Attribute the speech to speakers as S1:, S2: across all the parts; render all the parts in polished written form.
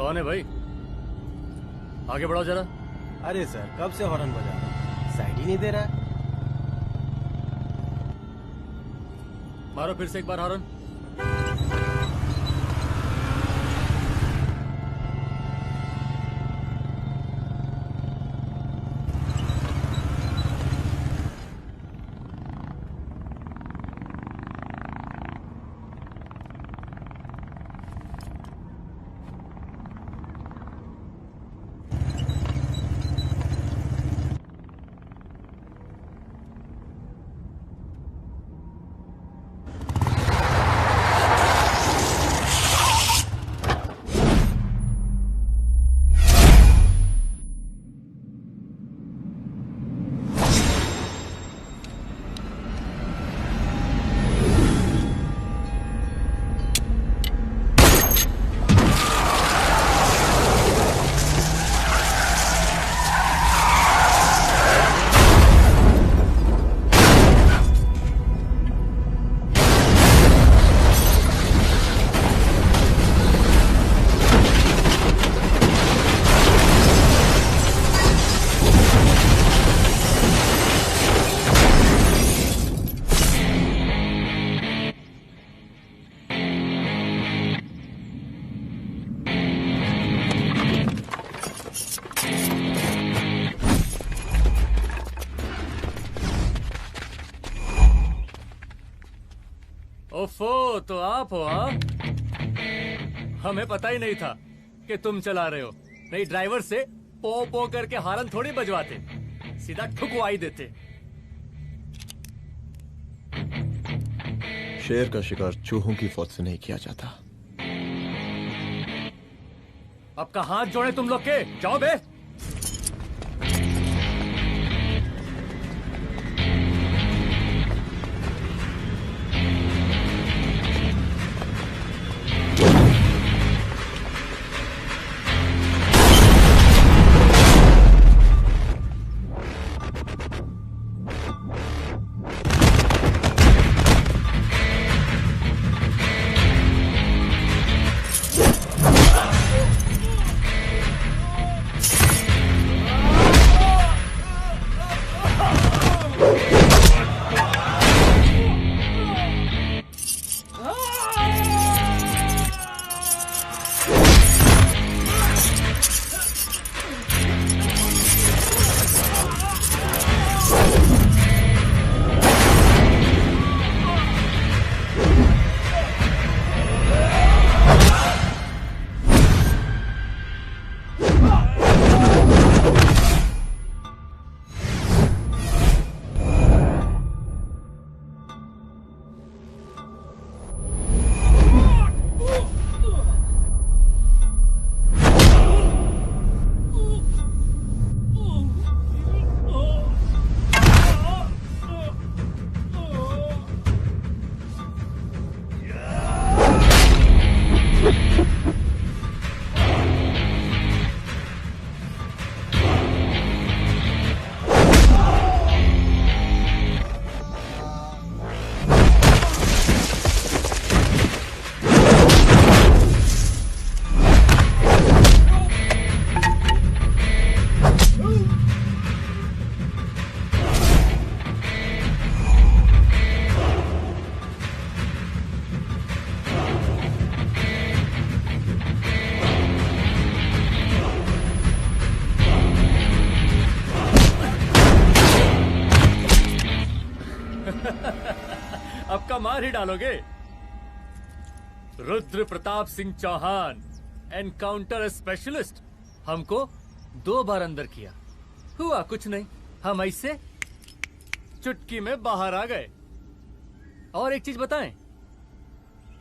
S1: कौन है भाई? आगे बढ़ाओ जरा।
S2: अरे सर, कब से हॉर्न बजा रहा है, साइड ही नहीं दे रहा है।
S1: मारो फिर से एक बार हॉर्न। ओफो, तो आप हो? हाँ, हमें पता ही नहीं था कि तुम चला रहे हो। नहीं, ड्राइवर से पो पो करके हॉर्न थोड़ी बजवाते, सीधा ठुकवाई देते।
S3: शेर का शिकार चूहों की फौज से नहीं किया जाता।
S1: अब का हाथ जोड़े तुम लोग के, जाओ बे। अब का मार ही डालोगे? रुद्र प्रताप सिंह चौहान, एनकाउंटर स्पेशलिस्ट, हमको 2 बार अंदर किया, हुआ कुछ नहीं। हम ऐसे चुटकी में बाहर आ गए। और एक चीज बताएं,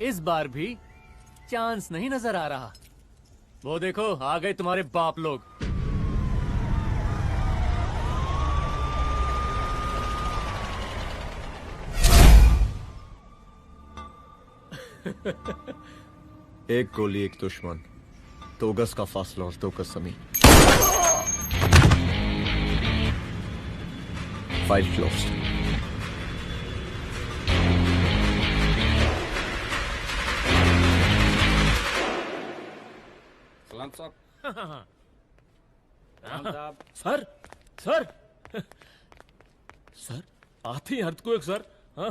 S1: इस बार भी चांस नहीं नजर आ रहा। वो देखो, आ गए तुम्हारे बाप लोग।
S3: एक गोली, एक दुश्मन, 2 गज का फासला और 2 गज जमीन। File closed.
S4: साहब।
S2: साहब
S4: सर सर सर आते ही अर्थक्वेक सर। हाँ,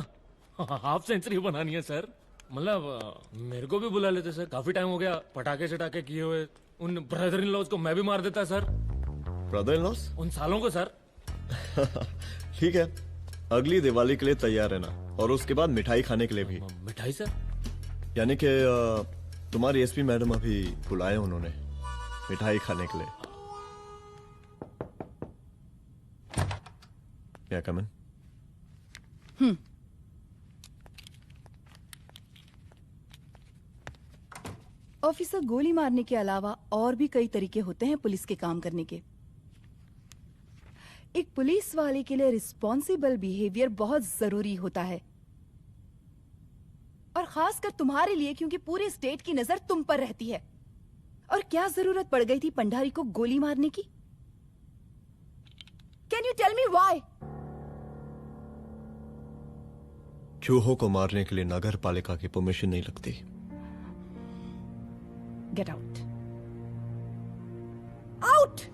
S4: हाफ सेंचुरी बनानी है सर। मतलब मेरे को भी बुला लेते सर, काफी टाइम हो गया पटाखे चटाखे किए हुए। उन ब्रदर इन लॉज को मैं भी मार देता सर,
S3: ब्रदर इन लॉस?
S4: उन सालों को सर।
S3: ठीक है, अगली दिवाली के लिए तैयार रहना, और उसके बाद मिठाई खाने के लिए भी।
S4: मिठाई सर?
S3: यानी कि तुम्हारी एसपी मैडम अभी बुलाए उन्होंने मिठाई खाने के लिए। क्या कमन?
S5: ऑफिसर, गोली मारने के अलावा और भी कई तरीके होते हैं पुलिस के काम करने के। एक पुलिस वाले के लिए रिस्पॉन्सिबल बिहेवियर बहुत जरूरी होता है, और खासकर तुम्हारे लिए, क्योंकि पूरे स्टेट की नजर तुम पर रहती है। और क्या जरूरत पड़ गई थी पंडारी को गोली मारने की? Can you tell me why?
S3: चूहों को मारने के लिए नगर पालिका की परमिशन नहीं लगती।
S5: Get out, out.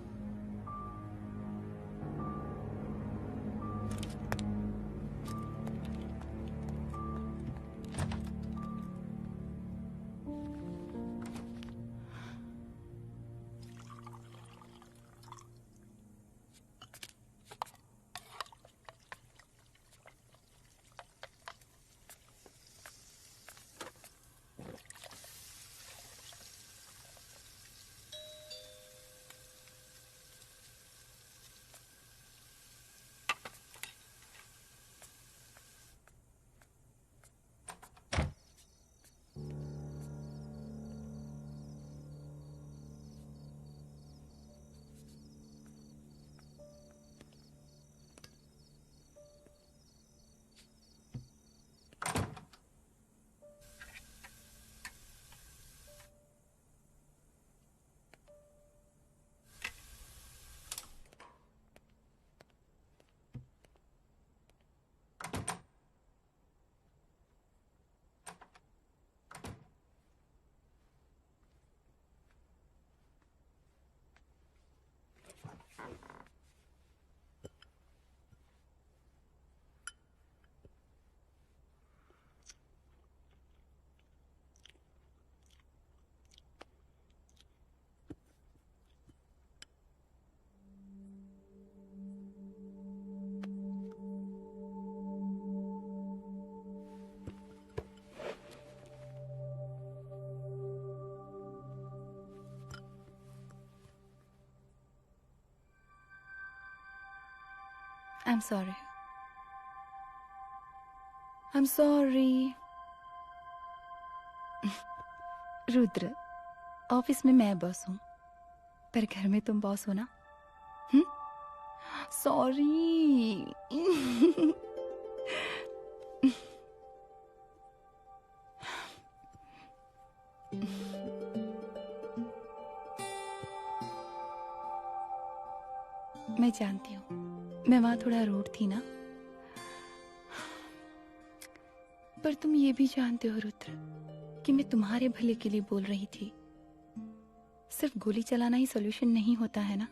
S5: I'm sorry. I'm sorry. Rudra, office में मैं बॉस हूँ, पर घर में तुम बॉस हो ना? सॉरी। मैं जानती हूँ, मैं वहां थोड़ा रूड थी ना, पर तुम ये भी जानते हो रुद्र कि मैं तुम्हारे भले के लिए बोल रही थी। सिर्फ गोली चलाना ही सॉल्यूशन नहीं होता है ना।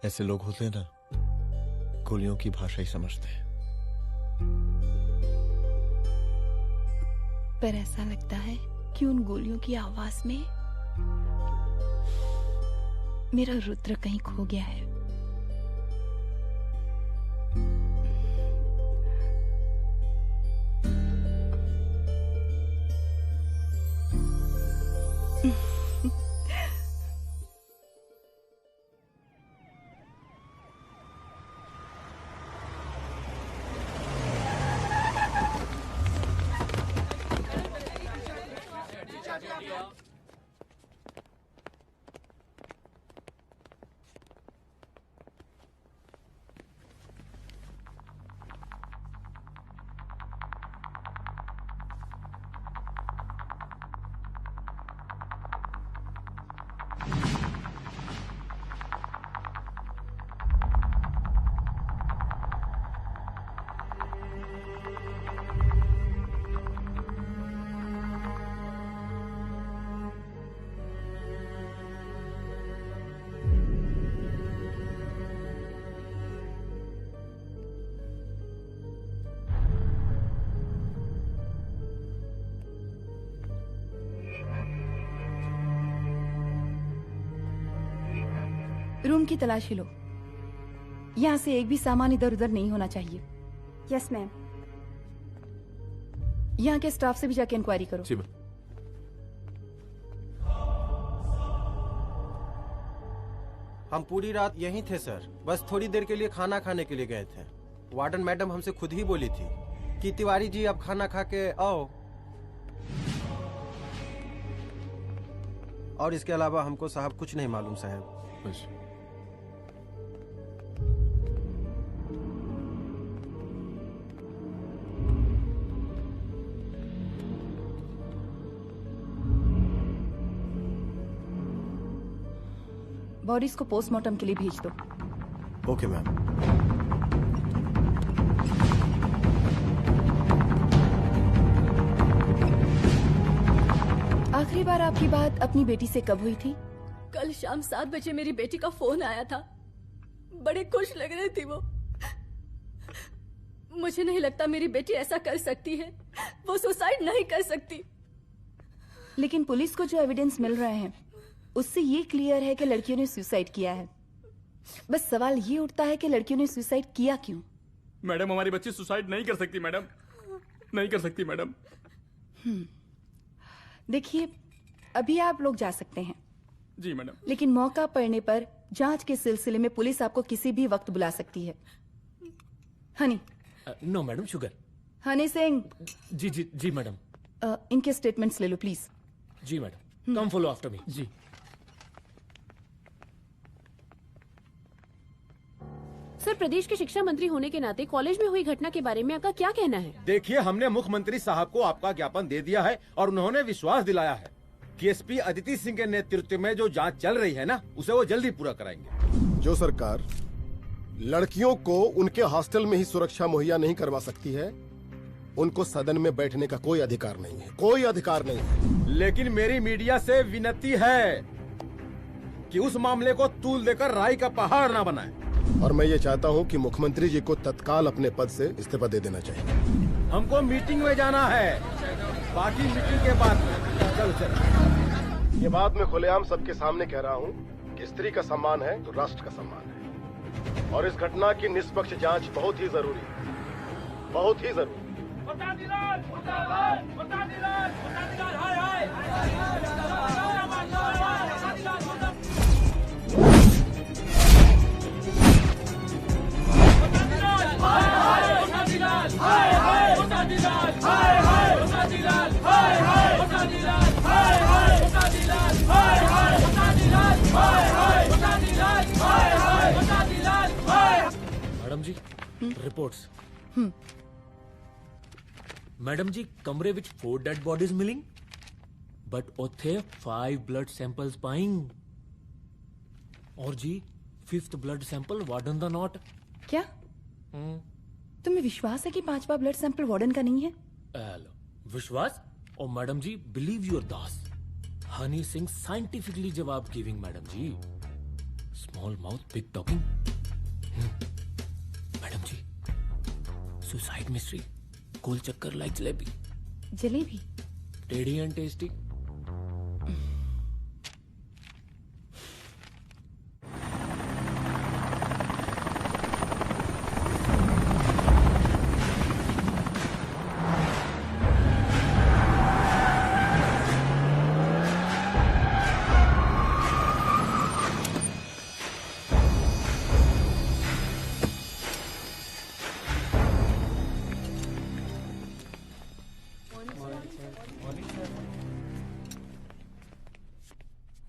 S3: ऐसे लोग होते हैं ना, गोलियों की भाषा ही समझते हैं।
S5: पर ऐसा लगता है कि उन गोलियों की आवाज में मेरा रुद्र कहीं खो गया है। रूम की तलाशी लो। यहाँ से एक भी सामान इधर उधर नहीं होना चाहिए।
S6: Yes ma'am.
S5: यहाँ के स्टाफ से भी जाके इंक्वायरी करो।
S7: जी मैम।
S2: हम पूरी रात यहीं थे सर, बस थोड़ी देर के लिए खाना खाने के लिए गए थे। वार्डन मैडम हमसे खुद ही बोली थी कि तिवारी जी अब खाना खा के आओ, और इसके अलावा हमको साहब कुछ नहीं मालूम साहब।
S7: बस
S5: बॉडीज को पोस्टमार्टम के लिए भेज दो।
S2: Okay ma'am.
S5: आखिरी बार आपकी बात अपनी बेटी से कब हुई थी?
S8: कल शाम 7 बजे मेरी बेटी का फोन आया था। बड़ी खुश लग रही थी वो। मुझे नहीं लगता मेरी बेटी ऐसा कर सकती है। वो सुसाइड नहीं कर सकती।
S5: लेकिन पुलिस को जो एविडेंस मिल रहे हैं उससे ये क्लियर है कि लड़कियों ने सुसाइड किया है। बस सवाल ये उठता है कि लड़कियों ने सुसाइड किया क्यों?
S7: मैडम, हमारी बच्ची सुसाइड नहीं कर सकती मैडम, नहीं कर सकती मैडम।
S5: देखिए, अभी आप लोग जा सकते हैं।
S7: जी मैडम।
S5: लेकिन मौका पड़ने पर जांच के सिलसिले में पुलिस आपको किसी भी वक्त बुला सकती है। Honey.
S4: No madam, sugar.
S5: Honey Singh.
S4: जी जी जी मैडम।
S5: इनके स्टेटमेंट्स ले लो प्लीज।
S4: जी madam, come follow after me. जी।
S8: सर, प्रदेश के शिक्षा मंत्री होने के नाते कॉलेज में हुई घटना के बारे में आपका क्या कहना है?
S9: देखिए, हमने मुख्यमंत्री साहब को आपका ज्ञापन दे दिया है और उन्होंने विश्वास दिलाया है कि एसपी अदिति सिंह के नेतृत्व में जो जांच चल रही है ना, उसे वो जल्दी पूरा कराएंगे।
S10: जो सरकार लड़कियों को उनके हॉस्टल में ही सुरक्षा मुहैया नहीं करवा सकती है, उनको सदन में बैठने का कोई अधिकार नहीं है, कोई अधिकार नहीं है।
S9: लेकिन मेरी मीडिया से विनती है कि उस मामले को तूल देकर राई का पहाड़ ना बनाए।
S10: और मैं ये चाहता हूँ कि मुख्यमंत्री जी को तत्काल अपने पद से इस्तीफा दे देना चाहिए।
S9: हमको मीटिंग में जाना है, बाकी मीटिंग के बाद चलो चलो।
S10: ये बात मैं खुलेआम सबके सामने कह रहा हूँ कि स्त्री का सम्मान है तो राष्ट्र का सम्मान है, और इस घटना की निष्पक्ष जांच बहुत ही जरूरी है, बहुत ही जरूरी।
S4: मैडम जी, रिपोर्ट्स। मैडम जी, कमरे विच 4 डेड बॉडीज मिलिंग, बट उथे 5 ब्लड सैंपल्स पाइंग। और जी 5th ब्लड सैंपल वार्डन दा नॉट।
S5: क्या तुम्हें विश्वास है कि 5वां ब्लड सैंपल वार्डन का नहीं है?
S4: विश्वास? और मैडम जी, बिलीव योर दास। हनी सिंह साइंटिफिकली जवाब गिविंग मैडम जी। Small mouth big talking. Madam जी, सुसाइड मिस्ट्री, गोल चक्कर लाइक जलेबी।
S5: जलेबी
S4: टेढ़ी एंड टेस्टी।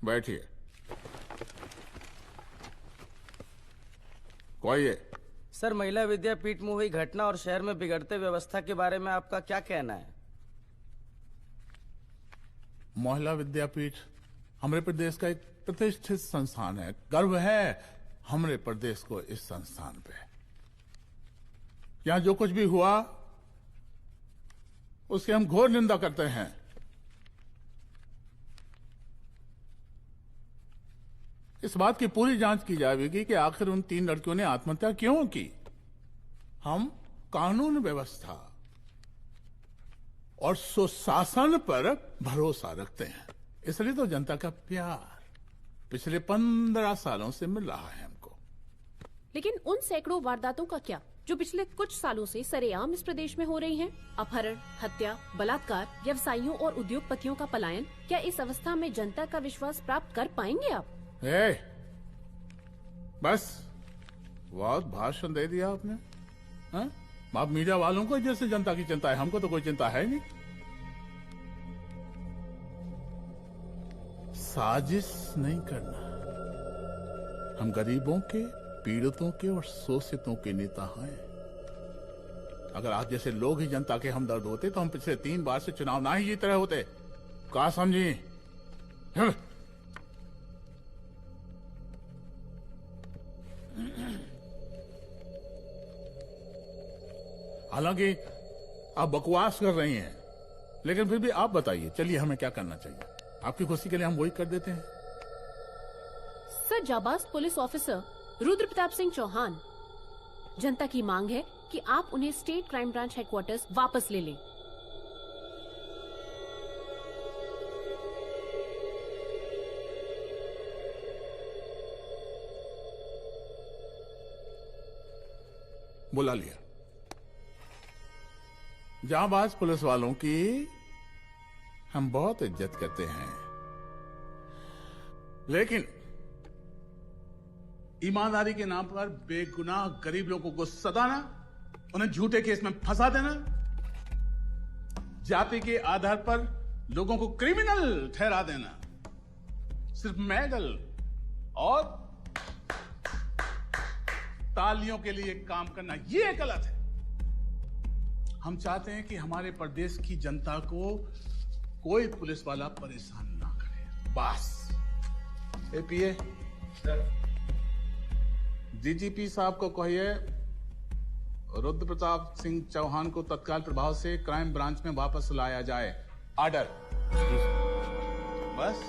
S11: बैठिए। कोई है?
S2: सर, महिला विद्यापीठ में हुई घटना और शहर में बिगड़ते व्यवस्था के बारे में आपका क्या कहना है?
S11: महिला विद्यापीठ हमारे प्रदेश का एक प्रतिष्ठित संस्थान है। गर्व है हमारे प्रदेश को इस संस्थान पे। यहाँ जो कुछ भी हुआ उसकी हम घोर निंदा करते हैं। इस बात की पूरी जांच की जाएगी कि आखिर उन 3 लड़कियों ने आत्महत्या क्यों की। हम कानून व्यवस्था और सुशासन पर भरोसा रखते हैं, इसलिए तो जनता का प्यार। पिछले 15 सालों से मिल रहा है हमको।
S6: लेकिन उन सैकड़ों वारदातों का क्या जो पिछले कुछ सालों से सरेआम इस प्रदेश में हो रही हैं? अपहरण, हत्या, बलात्कार, व्यवसायियों और उद्योगपतियों का पलायन। क्या इस अवस्था में जनता का विश्वास प्राप्त कर पाएंगे आप?
S11: बस बहुत भाषण दे दिया आपने। हाँ? आप मीडिया वालों को जैसे जनता की चिंता है, हमको तो कोई चिंता है नहीं। साजिश नहीं करना। हम गरीबों के, पीड़ितों के और शोषितों के नेता हैं। अगर आप जैसे लोग ही जनता के हमदर्द होते तो हम पिछले 3 बार से चुनाव ना ही जीत रहे होते। क्या समझी? हालांकि आप बकवास कर रही हैं, लेकिन फिर भी आप बताइए, चलिए हमें क्या करना चाहिए? आपकी खुशी के लिए हम वही कर देते हैं।
S6: सर, जाबाज पुलिस ऑफिसर रुद्र प्रताप सिंह चौहान, जनता की मांग है कि आप उन्हें स्टेट क्राइम ब्रांच हेडक्वार्टर्स वापस ले लें।
S11: बुला लिया। जाबाज पुलिस वालों की हम बहुत इज्जत करते हैं, लेकिन ईमानदारी के नाम पर बेगुनाह गरीब लोगों को सताना, उन्हें झूठे केस में फंसा देना, जाति के आधार पर लोगों को क्रिमिनल ठहरा देना, सिर्फ मेडल और तालियों के लिए काम करना, ये गलत है। हम चाहते हैं कि हमारे प्रदेश की जनता को कोई पुलिस वाला परेशान ना करे, बस। एपीए डीजीपी साहब को कहिए रुद्र प्रताप सिंह चौहान को तत्काल प्रभाव से क्राइम ब्रांच में वापस लाया जाए। ऑर्डर। बस।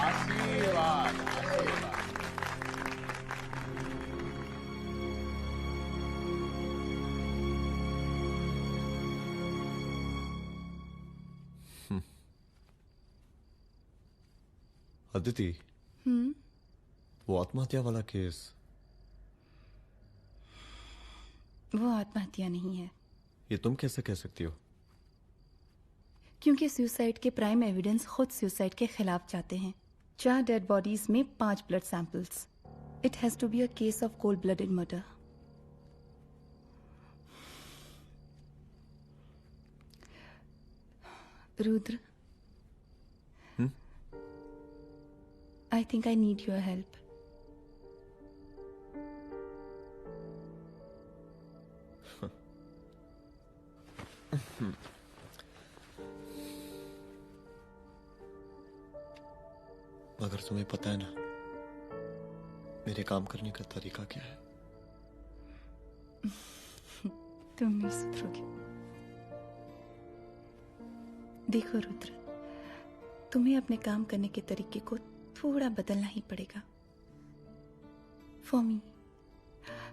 S11: आशीर्वाद, आशीर्वाद।
S3: अदिति, वो आत्महत्या वाला केस,
S5: वो आत्महत्या नहीं है।
S3: ये तुम कैसे कह सकती हो?
S5: क्योंकि सुसाइड के प्राइम एविडेंस खुद सुसाइड के खिलाफ जाते हैं। 4 डेड बॉडीज में 5 blood samples. It has to be a case of cold blooded murder. Rudra, I think I need your help.
S3: मगर तुम्हें पता है ना मेरे काम करने का तरीका क्या है?
S5: तुम नहीं सुधरोगे। देखो रुद्र, तुम्हें अपने काम करने के तरीके को थोड़ा बदलना ही पड़ेगा फॉर मी,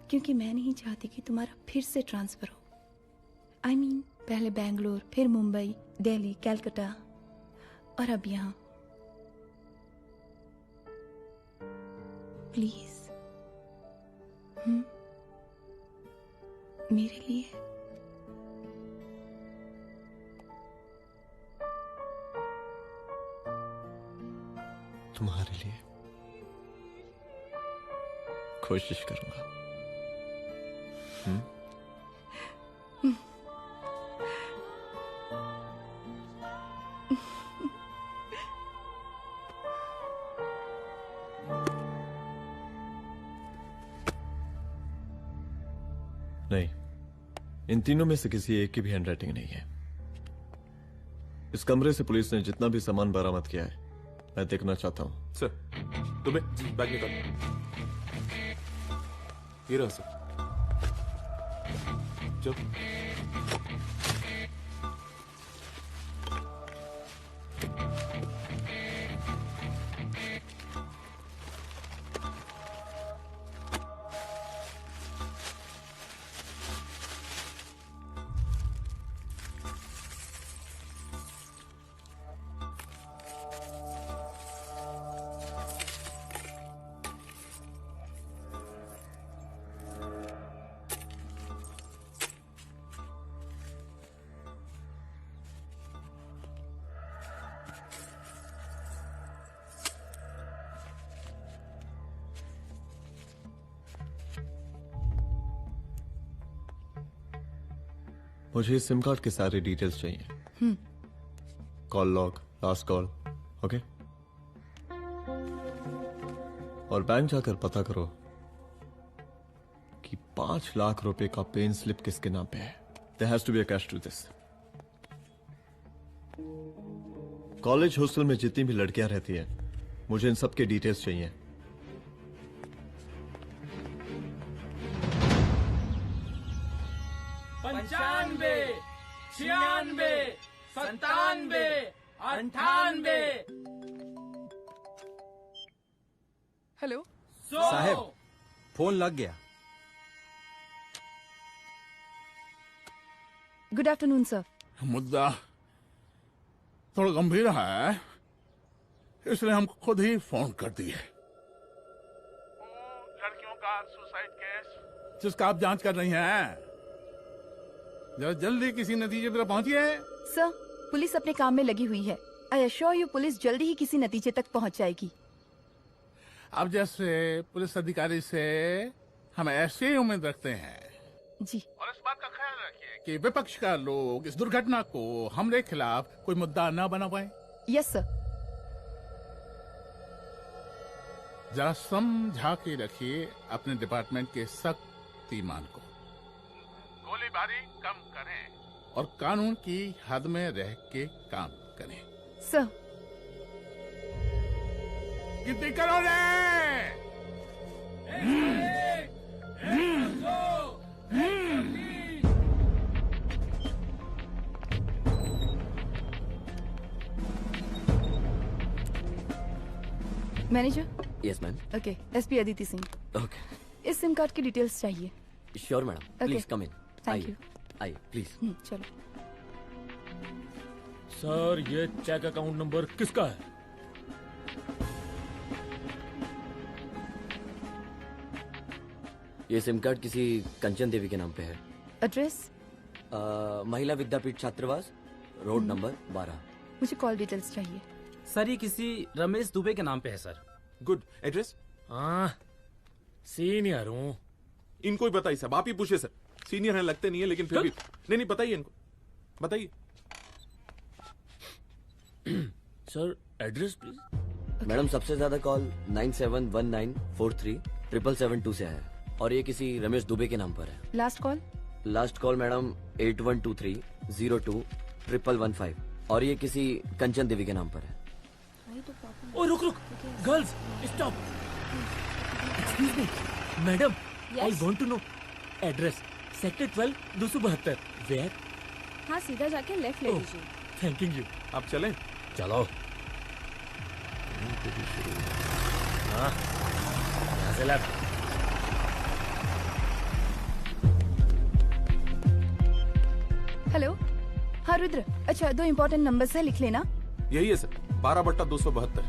S5: क्योंकि मैं नहीं चाहती कि तुम्हारा फिर से ट्रांसफर हो। I mean, पहले बैंगलोर, फिर मुंबई, दिल्ली, कलकत्ता और अब यहां। प्लीज मेरे लिए।
S3: तुम्हारे लिए कोशिश करूंगा। नहीं, इन तीनों में से किसी एक की भी हैंडराइटिंग नहीं है। इस कमरे से पुलिस ने जितना भी सामान बरामद किया है मैं देखना चाहता हूं।
S7: सर, तुम्हें बैग निकाल। ये रहा सर। चल।
S3: मुझे इस सिम कार्ड के सारे डिटेल्स चाहिए। Call log, last call, okay? और बैंक जाकर पता करो कि 5 लाख रुपए का पेन स्लिप किसके नाम पे है। There has to be a cash to this. College hostel में जितनी भी लड़कियां रहती हैं, मुझे इन सब के डिटेल्स चाहिए।
S4: पंचानवे, 96, 97, 98।
S8: हेलो
S2: साहब, फोन लग गया।
S8: Good afternoon sir.
S11: मुद्दा थोड़ा गंभीर है, इसलिए हम खुद ही फोन कर दिए। लड़कियों का सुसाइड केस जिसका आप जांच कर रही हैं, जरा जल्दी किसी नतीजे पर पहुंचिए।
S8: सर, पुलिस अपने काम में लगी हुई है। आई एश्योर यू पुलिस जल्दी ही किसी नतीजे तक पहुंच जाएगी।
S11: आप जैसे पुलिस अधिकारी से हम ऐसे ही उम्मीद रखते हैं
S8: जी।
S11: और इस बात का ख्याल रखिए कि विपक्ष का लोग इस दुर्घटना को हमरे खिलाफ कोई मुद्दा न बना पाए।
S8: Yes sir.
S11: जरा समझा के रखिए अपने डिपार्टमेंट के शक्तिमान को। गोलीबारी कम करें और कानून की हद में रह के काम करें।
S8: सर।
S11: कितनी करो रे?
S8: Manager.
S12: Yes ma'am.
S8: Okay, SP Aditi Singh.
S12: Okay,
S8: इस सिम कार्ड की डिटेल्स चाहिए।
S12: Sure madam, please come in.
S8: Thank you.
S12: आइए प्लीज।
S8: चलो।
S4: सर, ये चेक अकाउंट नंबर किसका है?
S12: ये सिम कार्ड किसी कंचन देवी के नाम पे है।
S8: एड्रेस?
S12: महिला विद्यापीठ छात्रावास, रोड नंबर 12।
S8: मुझे कॉल डिटेल्स चाहिए।
S13: सर, ये किसी रमेश दुबे के नाम पे है सर।
S7: गुड। एड्रेस?
S4: हाँ, सीनियर हूँ।
S7: इनको ही बताइए साहब, आप ही पूछे सर। सीनियर हैं लगते नहीं है, लेकिन फिर भी नहीं बताइए इनको, बताइए।
S4: Sir, address please.
S12: मैडम, सबसे ज्यादा कॉल 9719437772 से आया है और ये किसी रमेश दुबे के नाम पर है।
S8: Last call?
S12: Last call madam 8123021115 और ये किसी कंचन देवी के नाम पर है।
S4: ओ रुक, girls stop. Excuse me madam, I want to know address. Sector 12 272। Where?
S8: हाँ, सीधा जाके लेफ्ट ले लीजिए।
S4: Thanking you.
S7: आप चलें?
S4: चलो। हाँ, यहाँ से लेफ्ट।
S8: हेलो। हाँ रुद्र, अच्छा 2 इम्पोर्टेंट नंबर्स है, लिख लेना।
S7: यही है सर, 12/272।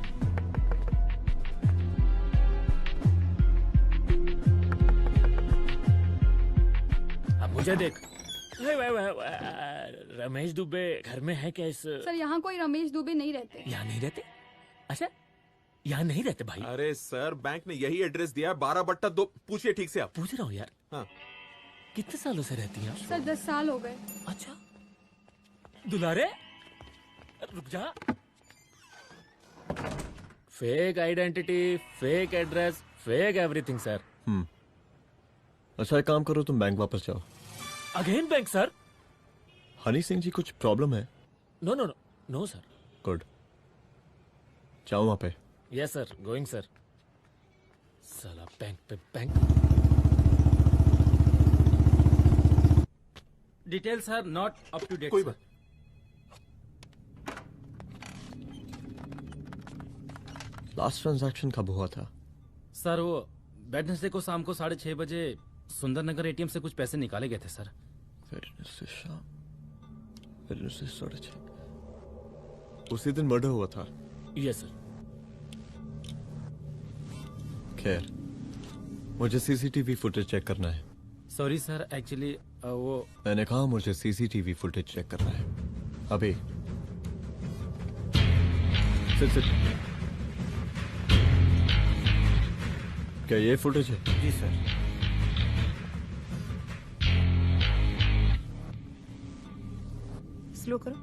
S4: अब मुझे देख। रमेश दुबे घर में है क्या? इस
S8: सर, यहाँ कोई रमेश दुबे नहीं रहते।
S4: यहाँ नहीं रहते? अच्छा, यहाँ नहीं रहते भाई?
S7: अरे सर, बैंक ने यही एड्रेस दिया है, 12/2। पूछिए ठीक से आप।
S4: पूछ रहा हूँ यार।
S7: हाँ।
S12: कितने सालों से रहती हैं आप?
S8: सर 10 साल हो गए।
S12: अच्छा।
S4: दुलारे रुक जा। Fake identity, fake address, fake everything sir.
S3: अच्छा, एक काम करो, तुम बैंक वापस जाओ।
S4: Again bank sir?
S3: Honey Singh ji, कुछ प्रॉब्लम है?
S4: No no no no sir.
S3: Good, जाओ वहां पे।
S4: Yes sir, going sir. साला बैंक पे bank.
S13: Details are not up to date.
S7: कोई बात।
S3: लास्ट ट्रांजैक्शन कब हुआ था?
S13: सर, वो वेडनेसडे को शाम को 6:30 बजे सुंदरनगर एटीएम से कुछ पैसे निकाले गए थे सर।
S3: वेडनेसडे शाम, वेडनेसडे 6:30। उसी दिन मर्डर हुआ था?
S4: Yes sir.
S3: खैर, मुझे सीसीटीवी फुटेज चेक करना है।
S13: सॉरी सर, एक्चुअली वो
S3: मैंने कहा मुझे सीसीटीवी फुटेज चेक करना है अभी। सिट। क्या ये फुटेज है?
S2: जी सर।
S5: स्लो करो।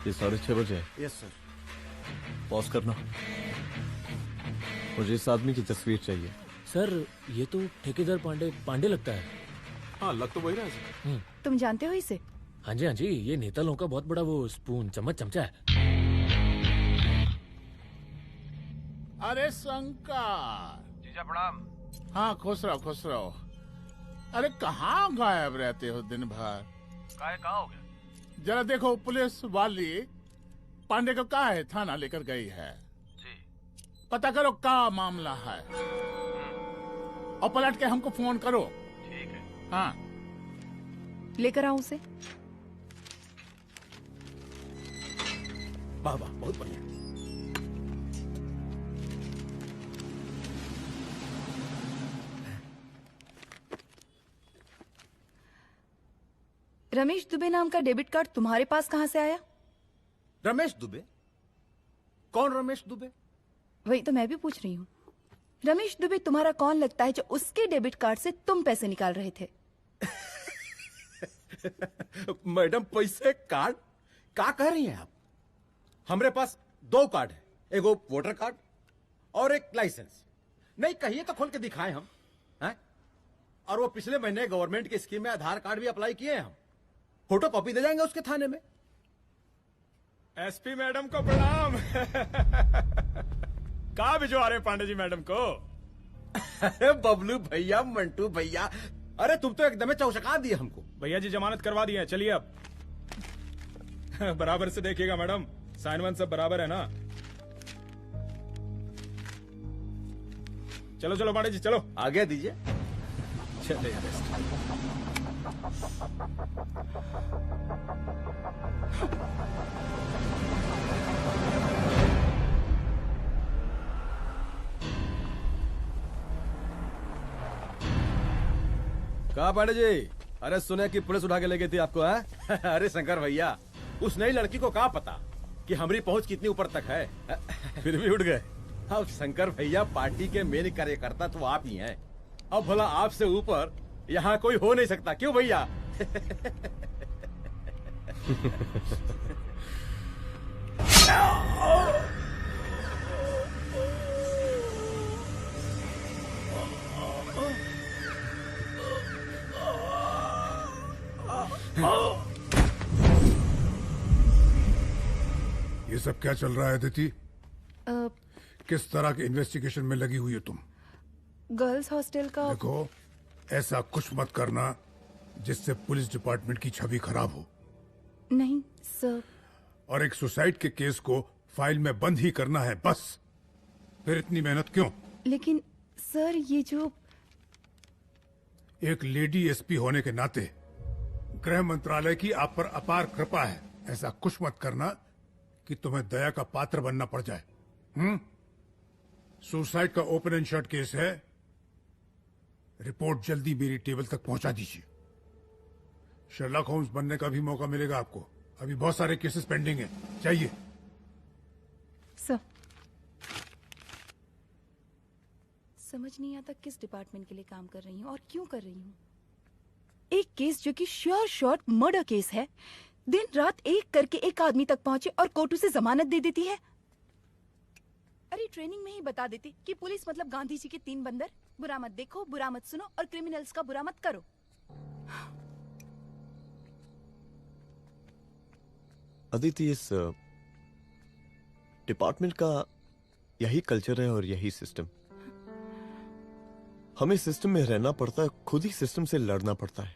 S3: ये 6:30 बजे है।
S2: Yes sir.
S3: पॉज करना। मुझे इस आदमी की तस्वीर चाहिए।
S4: सर ये तो ठेकेदार पांडे लगता है।
S7: हाँ लग तो वही रहा है सर।
S5: तुम जानते हो इसे?
S4: हाँ जी, ये नेता लोगों का बहुत बड़ा वो स्पून चमचा है।
S11: अरे शंकर।
S14: जीजा प्रणाम।
S11: हाँ खुश रहो। अरे कहाँ गायब रहते हो दिन भर?
S14: कहाँ हो गया?
S11: जरा देखो, पुलिस वाली पांडे को कहा है थाना लेकर गई है।
S14: जी।
S11: पता करो क्या मामला है और पलट के हमको फोन करो।
S14: ठीक है।
S11: हाँ
S5: लेकर आओ उसे।
S9: वाह वाह, बहुत बढ़िया।
S5: रमेश दुबे नाम का डेबिट कार्ड तुम्हारे पास कहां से आया?
S9: रमेश दुबे? कौन रमेश दुबे?
S5: वही तो मैं भी पूछ रही हूँ। रमेश दुबे तुम्हारा कौन लगता है जो उसके डेबिट कार्ड से तुम पैसे निकाल रहे थे?
S9: मैडम पैसे कार्ड क्या कह रही हैं आप? हमारे पास 2 कार्ड है, एक वोटर कार्ड और एक लाइसेंस। नहीं कहिए तो खोल के दिखाएं हम हैं? और वो पिछले महीने गवर्नमेंट की स्कीम में आधार कार्ड भी अप्लाई किए हैं हम। फोटो कॉपी दे जाएंगे उसके थाने में।
S15: एसपी मैडम को प्रणाम। कहाँ भिजवा रहे पांडे जी मैडम को?
S9: अरे बबलू भैया, मंटू भैया, अरे तुम तो एकदम चौसका दिए हमको।
S15: भैया जी जमानत करवा दी है, चलिए अब। बराबर से देखिएगा मैडम, साइन वाइन सब बराबर है ना? चलो चलो पांडे जी चलो।
S9: आगे दीजिए।
S15: चलिए।
S9: कहा पांडे जी? अरे सुने कि पुलिस उठा के ले गई थी आपको है? अरे शंकर भैया, उस नई लड़की को क्या पता कि हमारी पहुंच कितनी ऊपर तक है। फिर भी उठ गए। अब शंकर भैया, पार्टी के मेन कार्यकर्ता तो आप ही हैं। अब भला आपसे ऊपर यहाँ कोई हो नहीं सकता, क्यों भैया?
S16: ये सब क्या चल रहा है अदिति? किस तरह के इन्वेस्टिगेशन में लगी हुई है तुम?
S5: गर्ल्स हॉस्टल का।
S16: देखो, ऐसा कुछ मत करना जिससे पुलिस डिपार्टमेंट की छवि खराब हो।
S5: नहीं सर।
S16: और एक सुसाइड के केस को फाइल में बंद ही करना है बस। फिर इतनी मेहनत क्यों?
S5: लेकिन सर ये जो
S16: एक लेडी एसपी होने के नाते गृह मंत्रालय की आप पर अपार कृपा है। ऐसा कुछ मत करना कि तुम्हें दया का पात्र बनना पड़ जाए। सुसाइड का ओपन एंड शट केस है। रिपोर्ट जल्दी मेरी टेबल तक पहुंचा दीजिए। शर्लॉक होम्स बनने का भी मौका मिलेगा आपको। अभी बहुत सारे केसेस पेंडिंग हैं। चाहिए
S5: सर। समझ नहीं आता किस डिपार्टमेंट के लिए काम कर रही हूँ और क्यों कर रही हूँ। एक केस जो कि श्योर शॉट मर्डर केस है, दिन रात एक करके एक आदमी तक पहुंचे और कोर्ट उसे जमानत दे देती है। अरे ट्रेनिंग में ही बता देती कि पुलिस मतलब गांधी जी के 3 बंदर, बुरा मत देखो, बुरा मत सुनो और क्रिमिनल्स का बुरा मत करो।
S3: अदिति, इस डिपार्टमेंट का यही कल्चर है और यही सिस्टम। हमें सिस्टम में रहना पड़ता है, खुद ही सिस्टम से लड़ना पड़ता है।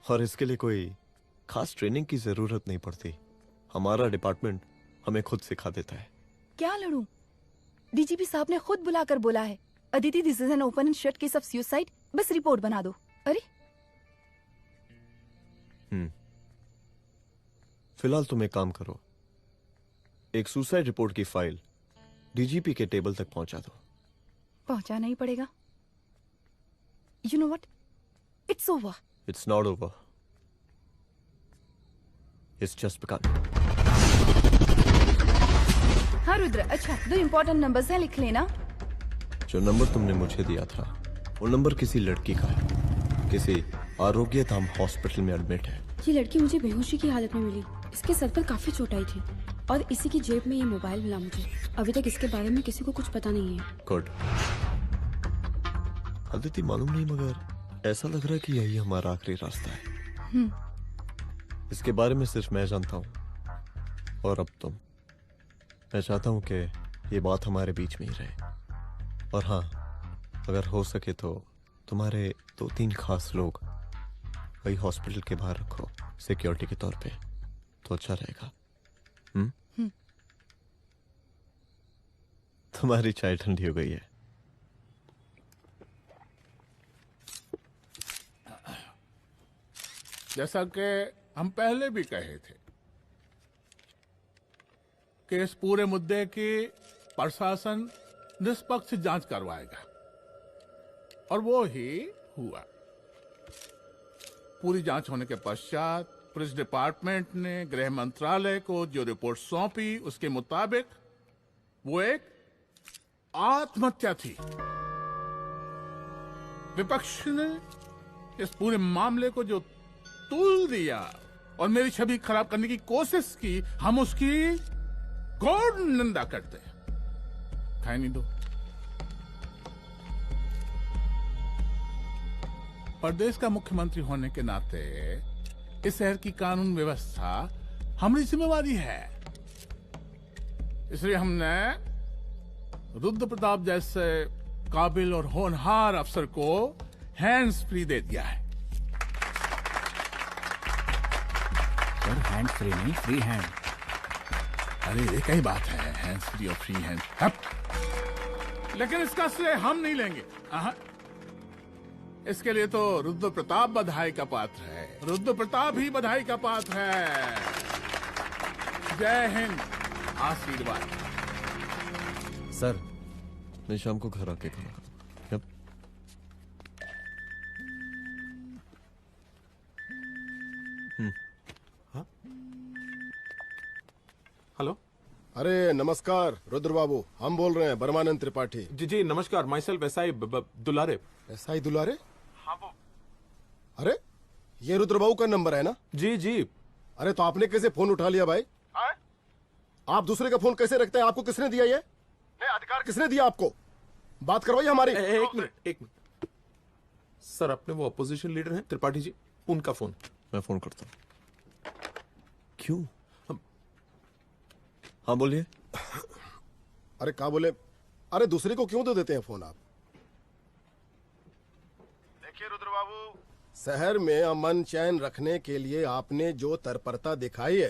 S3: और इसके लिए कोई खास ट्रेनिंग की जरूरत नहीं पड़ती। हमारा डिपार्टमेंट हमें खुद सिखा देता है।
S5: क्या लड़ूं? डीजीपी साहब ने खुद बुलाकर बोला है, Aditi this is an open and shut case of suicide, बस रिपोर्ट बना दो। अरे
S3: फिलहाल तुम एक काम करो, एक सुसाइड रिपोर्ट की फाइल डीजीपी के टेबल तक पहुंचा दो।
S5: पहुंचाना ही पड़ेगा। You know what, it's over.
S3: It's not over. It's just begun.
S5: हाँ रुद्र, अच्छा 2 इम्पोर्टेंट नंबर्स हैं, लिख लेना।
S3: जो नंबर तुमने मुझे दिया था वो नंबर किसी लड़की का है, किसी आरोग्य धाम हॉस्पिटल में एडमिट है।
S17: ये लड़की मुझे बेहोशी की हालत में मिली। इसके सर पर काफी चोट आई थी और इसी की जेब में ये मोबाइल मिला मुझे। अभी तक इसके बारे में किसी को कुछ पता नहीं है।
S3: गुड। अदिति मालूम नहीं, मगर ऐसा लग रहा है कि यही हमारा आखिरी रास्ता है। इसके बारे में सिर्फ मैं जानता हूँ और अब तुम। मैं चाहता हूँ कि ये बात हमारे बीच में ही रहे। और हाँ, अगर हो सके तो तुम्हारे 2-3 खास लोग वही हॉस्पिटल के बाहर रखो सिक्योरिटी के तौर पे, तो अच्छा रहेगा। तुम्हारी चाय ठंडी हो गई है।
S11: जैसा कि हम पहले भी कहे थे कि इस पूरे मुद्दे की प्रशासन निष्पक्ष जांच करवाएगा, और वो ही हुआ। पूरी जांच होने के पश्चात पुलिस डिपार्टमेंट ने गृह मंत्रालय को जो रिपोर्ट सौंपी उसके मुताबिक वो एक आत्महत्या थी। विपक्ष ने इस पूरे मामले को जो तूल दिया और मेरी छवि खराब करने की कोशिश की, हम उसकी घोर निंदा करते हैं। खाए नहीं दो। प्रदेश का मुख्यमंत्री होने के नाते इस शहर की कानून व्यवस्था हमारी जिम्मेवारी है। इसलिए हमने रुद्र प्रताप जैसे काबिल और होनहार अफसर को हैंड्स फ्री दे दिया है।
S9: सर हैंड फ्री नहीं, फ्री हैंड।
S11: अरे ये कई बात है, हैंड्स फ्री और फ्री हैंड। लेकिन इसका श्रेय हम नहीं लेंगे। इसके लिए तो रुद्र प्रताप बधाई का पात्र है। रुद्र प्रताप ही बधाई का पात्र है। जय हिंद। आशीर्वाद।
S3: सर, मैं शाम को घर आके खाना खाऊंगा।
S7: हेलो।
S10: अरे नमस्कार रुद्र बाबू, हम बोल रहे हैं परमानंद त्रिपाठी।
S7: जी जी नमस्कार। My self SI Dulare.
S10: SI दुलारे? हाँ वो। अरे ये रुद्र बाबू का नंबर है ना?
S7: जी जी।
S10: अरे तो आपने कैसे फोन उठा लिया भाई? आप दूसरे का फोन कैसे रखते हैं? आपको किसने दिया ये? अधिकार किसने दिया आपको? बात करवाइए हमारी।
S7: एक मिनट। सर अपने वो अपोजिशन लीडर हैं त्रिपाठी जी, उनका फोन।
S3: मैं फोन करता हूँ। क्यों? हाँ बोलिए।
S10: अरे क्या बोले? अरे दूसरे को क्यों दे देते हैं फोन आप? देखिए रुद्र बाबू, शहर में अमन चैन रखने के लिए आपने जो तत्परता दिखाई है।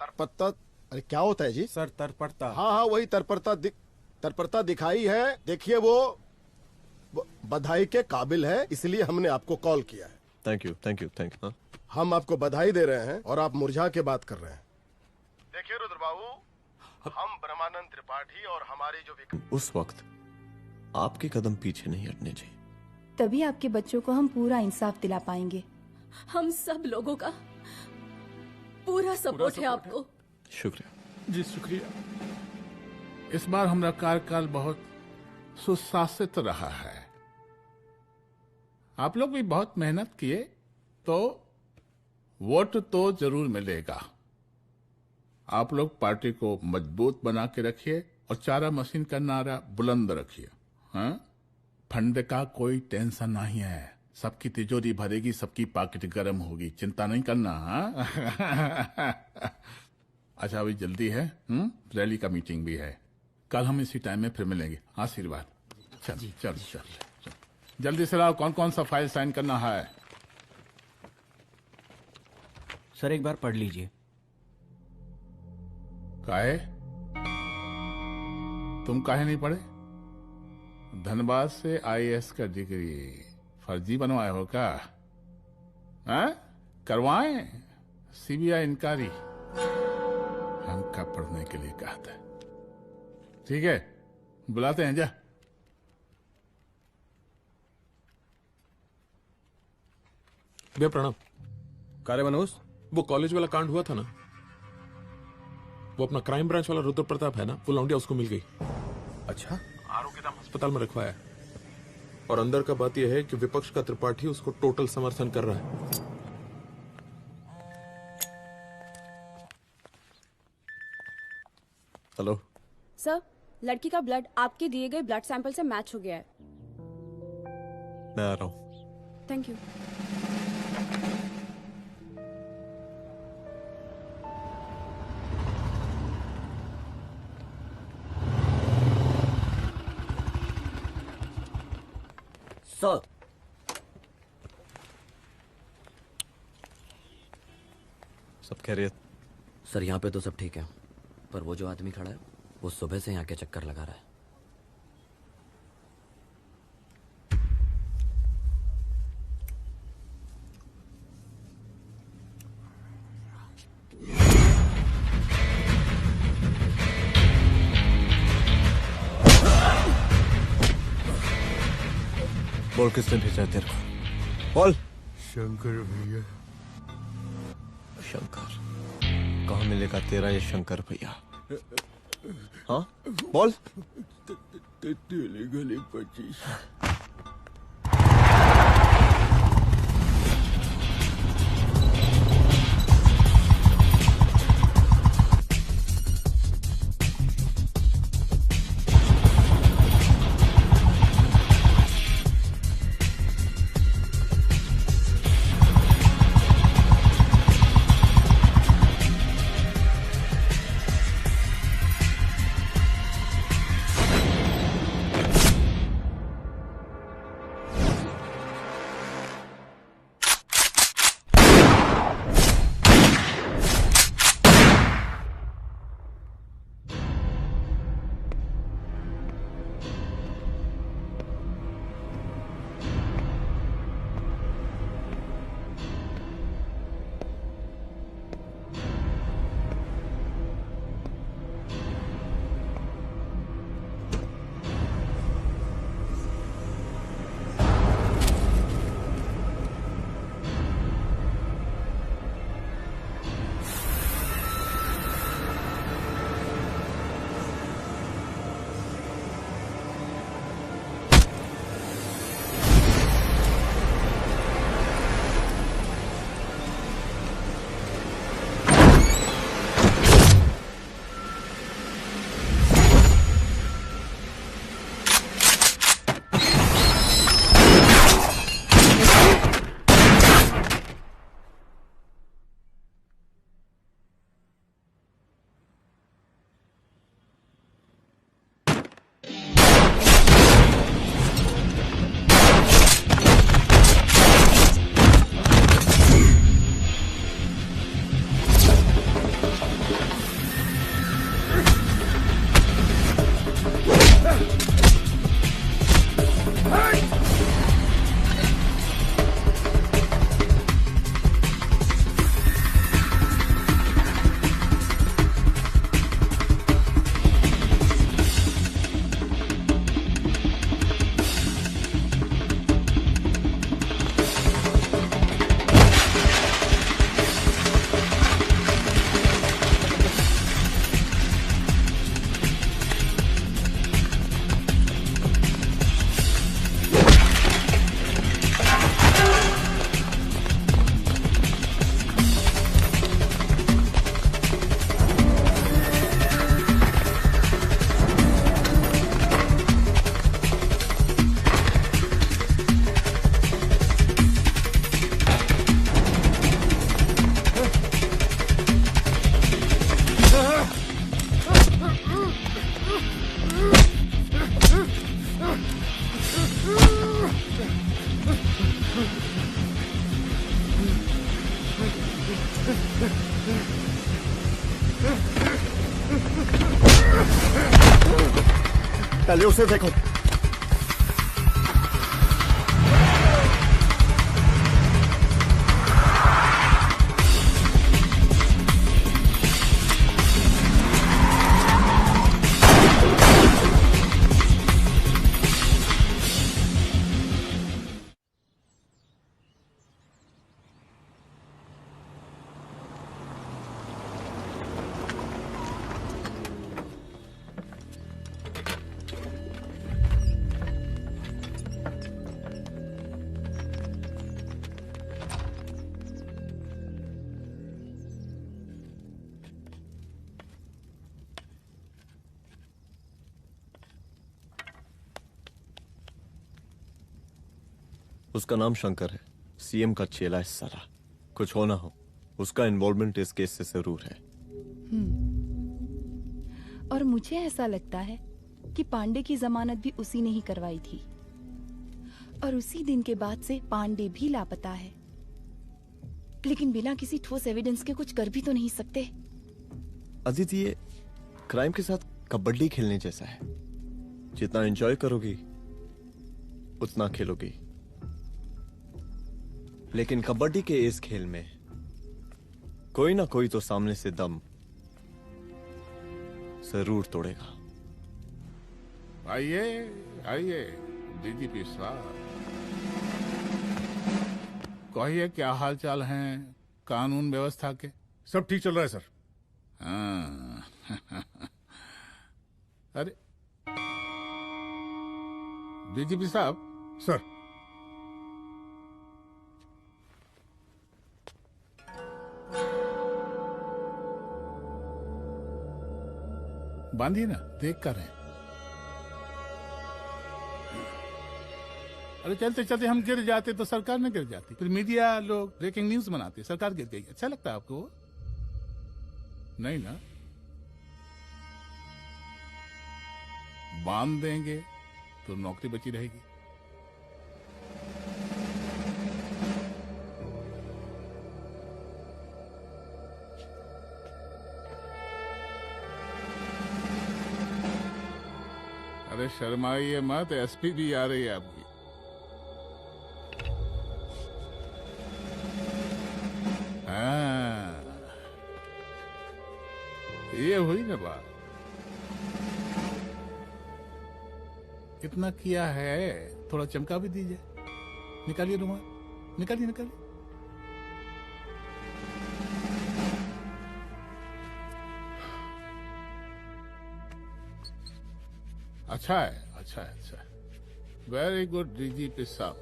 S10: तत्परता? अरे क्या होता है जी?
S2: सर तत्परता।
S10: हाँ हाँ वही तत्परता दिखाई है। देखिए वो बधाई के काबिल है, इसलिए हमने आपको कॉल किया है।
S3: Thank you.
S10: हम आपको बधाई दे रहे हैं और आप मुरझा के बात कर रहे हैं। देखिए रुद्र बाबू, हम ब्रह्मानंद त्रिपाठी और हमारी जो
S3: उस वक्त आपके कदम पीछे नहीं हटने चाहिए।
S5: तभी आपके बच्चों को हम पूरा इंसाफ दिला पाएंगे।
S8: हम सब लोगों का पूरा सपोर्ट है आपको।
S3: शुक्रिया
S11: जी, शुक्रिया। इस बार हमारा कार्यकाल बहुत सुशासित रहा है। आप लोग भी बहुत मेहनत किए तो वोट तो जरूर मिलेगा। आप लोग पार्टी को मजबूत बना के रखिए और चारा मशीन का नारा बुलंद रखिए। हाँ, फंड का कोई टेंशन नहीं है। सबकी तिजोरी भरेगी, सबकी पॉकेट गर्म होगी, चिंता नहीं करना। हाँ? अच्छा अभी जल्दी है, रैली का मीटिंग भी है। कल हम इसी टाइम में फिर मिलेंगे। आशीर्वाद। चल जल्दी से लाओ, कौन कौन सा फाइल साइन करना है?
S13: सर एक बार पढ़ लीजिए।
S11: काहे? तुम काहे नहीं पढ़े? धनबाद से आईएएस का डिग्री फर्जी बनवाए हो क्या? करवाएं सीबीआई इंक्वायरी। हम कब पढ़ने के लिए कहा था? ठीक है, बुलाते हैं। जा
S7: भैया प्रणाम।
S9: कार्य मनोज,
S7: वो कॉलेज वाला कांड हुआ था ना, वो अपना क्राइम ब्रांच वाला रुद्र प्रताप है ना, वो लौंडिया उसको मिल गई।
S9: अच्छा।
S7: आरोग्य धाम अस्पताल में रखवाया है। और अंदर का बात यह है कि विपक्ष का त्रिपाठी उसको टोटल समर्थन कर रहा है।
S3: हेलो
S17: सर, लड़की का ब्लड आपके दिए गए ब्लड सैंपल से मैच हो गया है।
S3: मैं आ रहा हूँ।
S17: Thank you.
S12: सर,
S3: सब खैरियत?
S12: सर यहाँ पे तो सब ठीक है, पर वो जो आदमी खड़ा है वो सुबह से यहाँ के चक्कर लगा रहा है।
S3: बोल किसने भेजा है तेरे को? बोल।
S16: शंकर भैया।
S3: शंकर? कहाँ मिलेगा तेरा ये शंकर भैया? हाँ बोल।
S16: गली 25।
S3: पहले उसे देखो। उसका नाम शंकर है, सीएम का चेला है सारा। कुछ हो ना हो, उसका इन्वॉल्वमेंट इस केस से जरूर है।
S5: और मुझे ऐसा लगता है कि पांडे की जमानत भी उसी ने ही करवाई थी, और उसी दिन के बाद से पांडे भी लापता है। लेकिन बिना किसी ठोस एविडेंस के कुछ कर भी तो नहीं सकते।
S3: अदिति, ये क्राइम के साथ कबड्डी खेलने जैसा है। जितना एंजॉय करोगी उतना खेलोगी, लेकिन कबड्डी के इस खेल में कोई ना कोई तो सामने से दम जरूर तोड़ेगा।
S11: आइए आइए डीजीपी साहब, कहिए क्या हाल चाल हैं कानून व्यवस्था के?
S16: सब ठीक चल रहा है सर।
S11: हाँ। अरे डीजीपी साहब।
S16: सर।
S11: बांधिए ना, देख कर हैं। अरे चलते चलते हम गिर जाते तो सरकार न गिर जाती, फिर मीडिया लोग ब्रेकिंग न्यूज बनाते, सरकार गिर गई। अच्छा लगता है आपको? नहीं ना? बांध देंगे तो नौकरी बची रहेगी। अरे शर्माइए मत, एसपी भी आ रही है आपकी। हाँ, ये हुई ना बात। इतना किया है, थोड़ा चमका भी दीजिए। निकालिए रुमाल, निकालिए निकालिए। अच्छा है, अच्छा है, अच्छा है। वेरी गुड डीजीपी साहब,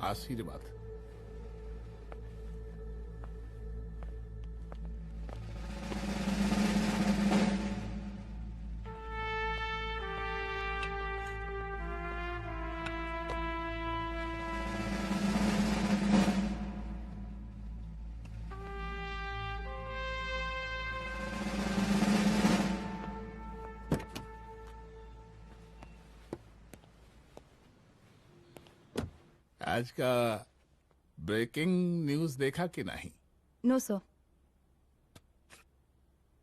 S11: आशीर्वाद। आज का ब्रेकिंग न्यूज देखा कि नहीं?
S5: No sir.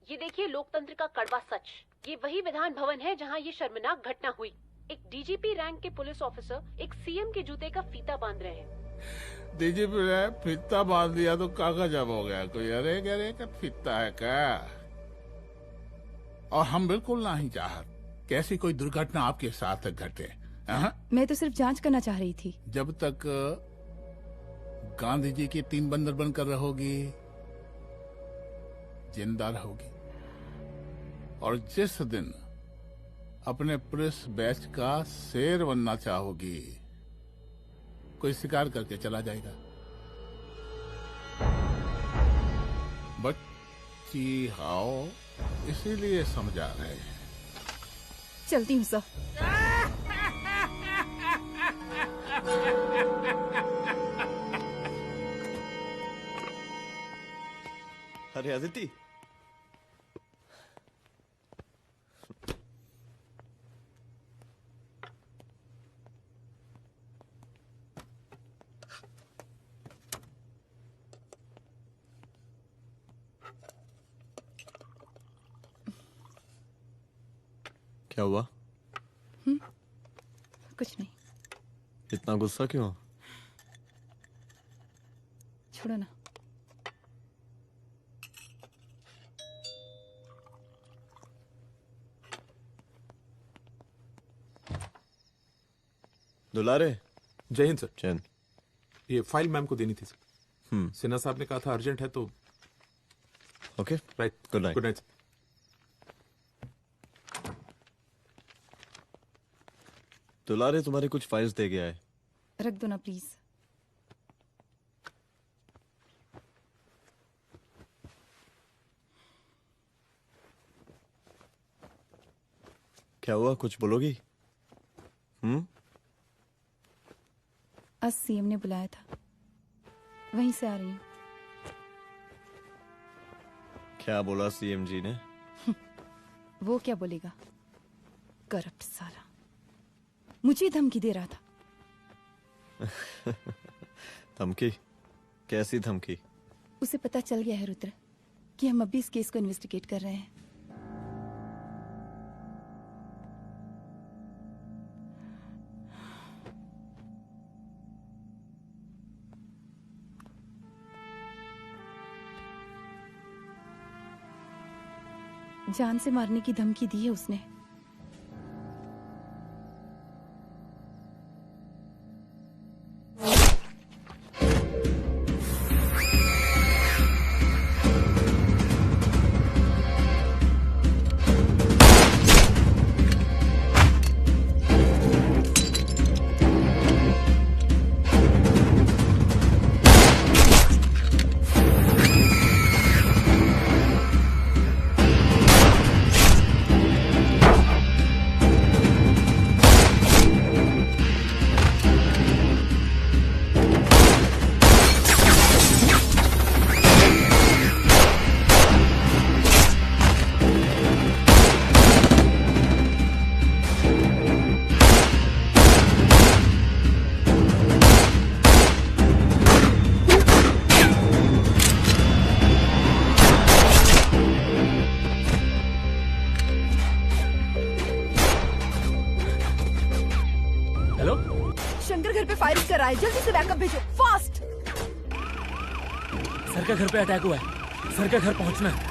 S6: ये देखिए लोकतंत्र का कड़वा सच। ये वही विधान भवन है जहां ये शर्मनाक घटना हुई। एक डीजीपी रैंक के पुलिस ऑफिसर एक सीएम के जूते का फीता बांध रहे हैं।
S11: डीजीपी ने फीता बांध दिया तो कागज अब हो गया कोई? अरे गरे का फीता है क्या? और हम बिल्कुल नहीं चाहते कि ऐसी कोई दुर्घटना आपके साथ घटे।
S5: मैं तो सिर्फ जांच करना चाह रही थी।
S11: जब तक गांधी जी की 3 बंदर बनकर रहोगी, जिंदा रहोगी। और जिस दिन अपने पुलिस बैच का शेर बनना चाहोगी, कोई शिकार करके चला जाएगा। बच्ची हाओ, इसीलिए समझा रहे हैं।
S5: चलती हूँ सर।
S3: अरे अदिति, क्या हुआ?
S5: कुछ नहीं।
S3: इतना गुस्सा क्यों?
S5: छोड़ो ना।
S3: दुलारे।
S7: जय हिंद सर।
S3: जय हिंद।
S7: ये फाइल मैम को देनी थी सर। सिन्हा साहब ने कहा था अर्जेंट है तो।
S3: Okay,
S7: right.
S3: Good night.
S7: Good night.
S3: दुलारे तुम्हारे कुछ फाइल्स दे गया है।
S5: रख दो ना प्लीज।
S3: क्या हुआ, कुछ बोलोगी?
S5: आज सीएम ने बुलाया था, वहीं से आ रही हूँ।
S3: क्या बोला सीएम जी ने?
S5: वो क्या बोलेगा, करप्ट साला, मुझे धमकी दे रहा था।
S3: धमकी? कैसी धमकी?
S5: उसे पता चल गया है रुद्र कि हम अभी इस केस को इन्वेस्टिगेट कर रहे हैं। जान से मारने की धमकी दी है उसने।
S8: शंकर घर पे फायरिंग कर रहा है, जल्दी से बैकअप भेजो, फास्ट।
S4: सर के घर पे अटैक हुआ है, सर के घर पहुंचना है।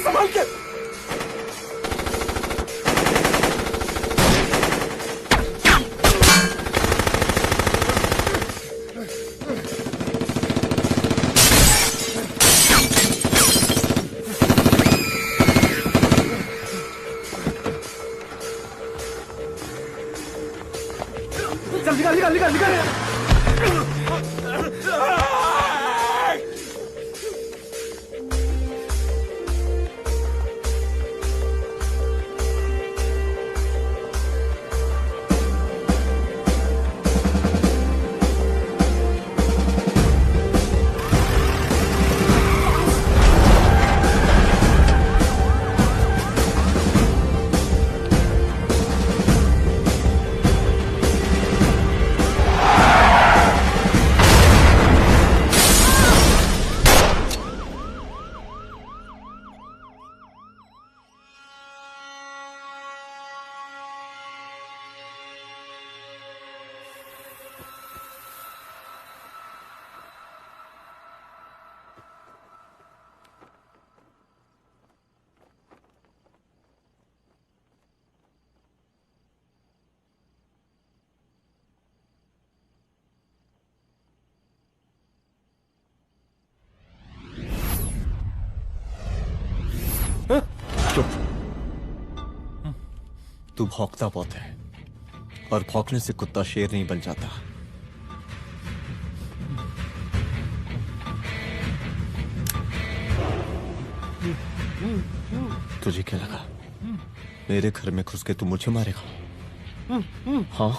S18: संभाल के। चल निकाल निकाल निकाल निकाल।
S3: चुप। तू भौंकता बहुत है, और भौंकने से कुत्ता शेर नहीं बन जाता। तुझे क्या लगा मेरे घर में घुस के तू मुझे मारेगा? हाँ?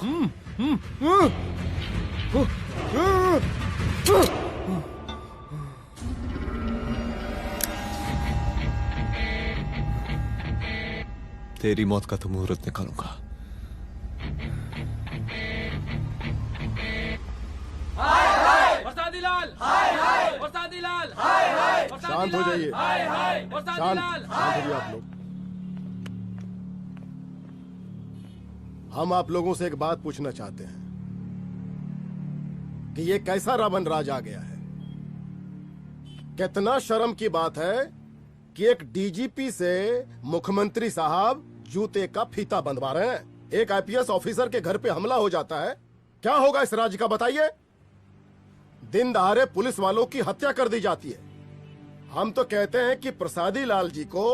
S3: तेरी मौत का तो मुहूर्त निकालूंगा।
S10: शांत हो जाइए, शांत हो जाइए आप लोग। हम आप लोगों से एक बात पूछना चाहते हैं कि ये कैसा रावण राज आ गया है। कितना शर्म की बात है कि एक डीजीपी से मुख्यमंत्री साहब जूते का फीता बंधवा रहे हैं। एक आईपीएस ऑफिसर के घर पे हमला हो जाता है, क्या होगा इस राज्य का बताइए? दिन दहाड़े पुलिस वालों की हत्या कर दी जाती है। हम तो कहते हैं कि प्रसादी लाल जी को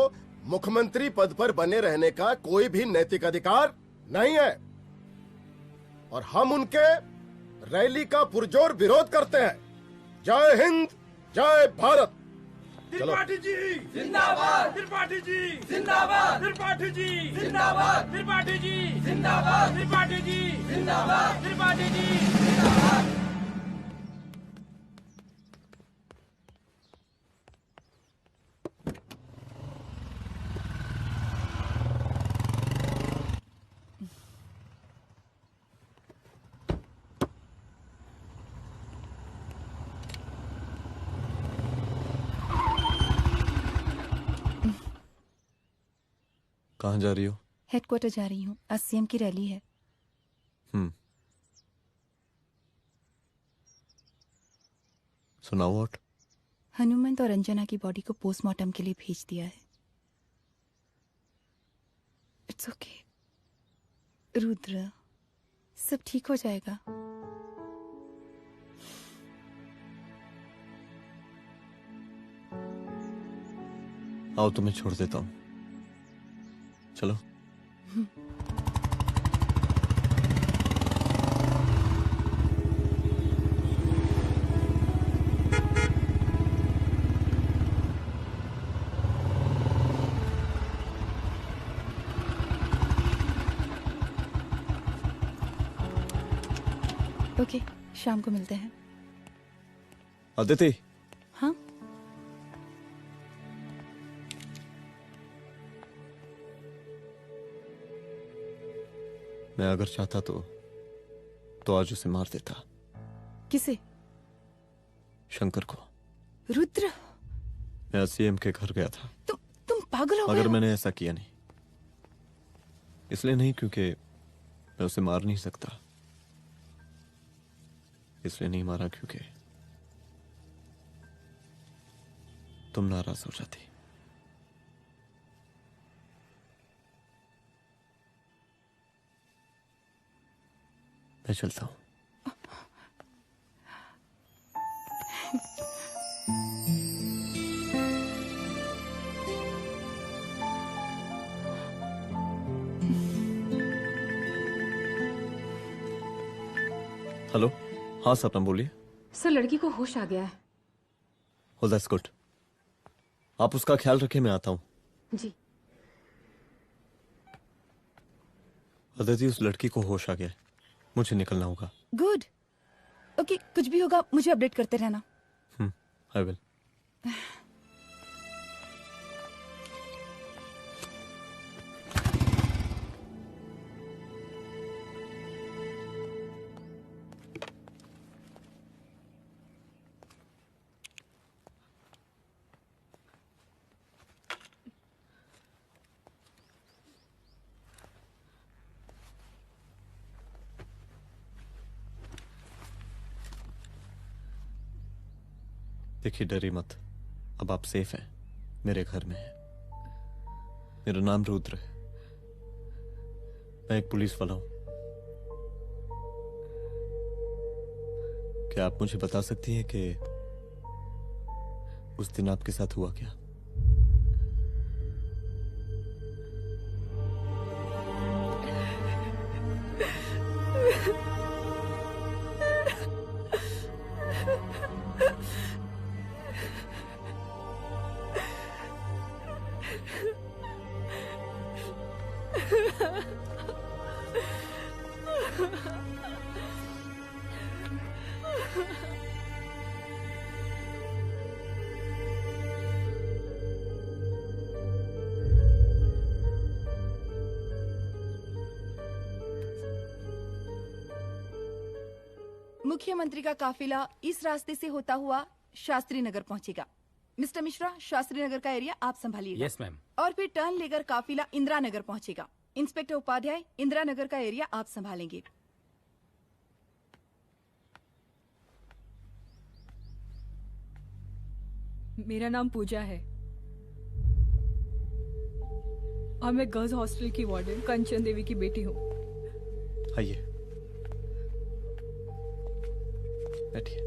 S10: मुख्यमंत्री पद पर बने रहने का कोई भी नैतिक अधिकार नहीं है, और हम उनके रैली का पुरजोर विरोध करते हैं। जय हिंद, जय भारत।
S18: त्रिपाठी जी जिंदाबाद, त्रिपाठी जी जिंदाबाद, त्रिपाठी जी जिंदाबाद, त्रिपाठी जी जिंदाबाद, त्रिपाठी जी जिंदाबाद, त्रिपाठी जी जिंदाबाद।
S3: कहाँ जा रही हो?
S5: हेडक्वार्टर जा रही हूँ, आज सीएम की रैली है।
S3: सुनाओ व्हाट?
S5: हनुमंत और अंजना की बॉडी को पोस्टमार्टम के लिए भेज दिया है। इट्स ओके रुद्र, सब ठीक हो जाएगा।
S3: आओ तुम्हें छोड़ देता हूँ, चलो।
S5: ओके, शाम को मिलते हैं।
S3: अदिति।
S5: हाँ?
S3: मैं अगर चाहता तो आज उसे मार देता।
S5: किसे?
S3: शंकर को।
S5: रुद्र,
S3: मैं सीएम के घर गया था।
S5: तुम पागल हो गए
S3: मगर
S5: हो?
S3: मैंने ऐसा किया नहीं। इसलिए नहीं क्योंकि मैं उसे मार नहीं सकता, इसलिए नहीं मारा क्योंकि तुम नाराज हो जाती। मैं चलता हूं। हेलो, हाँ सपना बोलिए।
S17: सर, लड़की को होश आ गया है।
S3: Oh, that's good. आप उसका ख्याल रखें, मैं आता हूं।
S17: जी।
S3: अदिति, उस लड़की को होश आ गया है, मुझे निकलना होगा।
S5: गुड। ओके, कुछ भी होगा मुझे अपडेट करते रहना।
S3: I will. देखिए, डरिए मत, अब आप सेफ हैं, मेरे घर में हैं। मेरा नाम रुद्र है, मैं एक पुलिस वाला हूं। क्या आप मुझे बता सकती हैं कि उस दिन आपके साथ हुआ क्या?
S5: मुख्यमंत्री का काफिला इस रास्ते से होता हुआ शास्त्री नगर पहुंचेगा। मिस्टर मिश्रा, शास्त्री नगर का एरिया आप संभालिएगा।
S13: Yes ma'am.
S5: और फिर टर्न लेकर काफिला इंदिरा नगर पहुंचेगा। इंस्पेक्टर उपाध्याय, इंदिरा नगर का एरिया आप संभालेंगे।
S8: मेरा नाम पूजा है और मैं गर्ल्स हॉस्टल की वार्डन कंचन देवी की बेटी हूँ।
S3: आइए, बैठिए।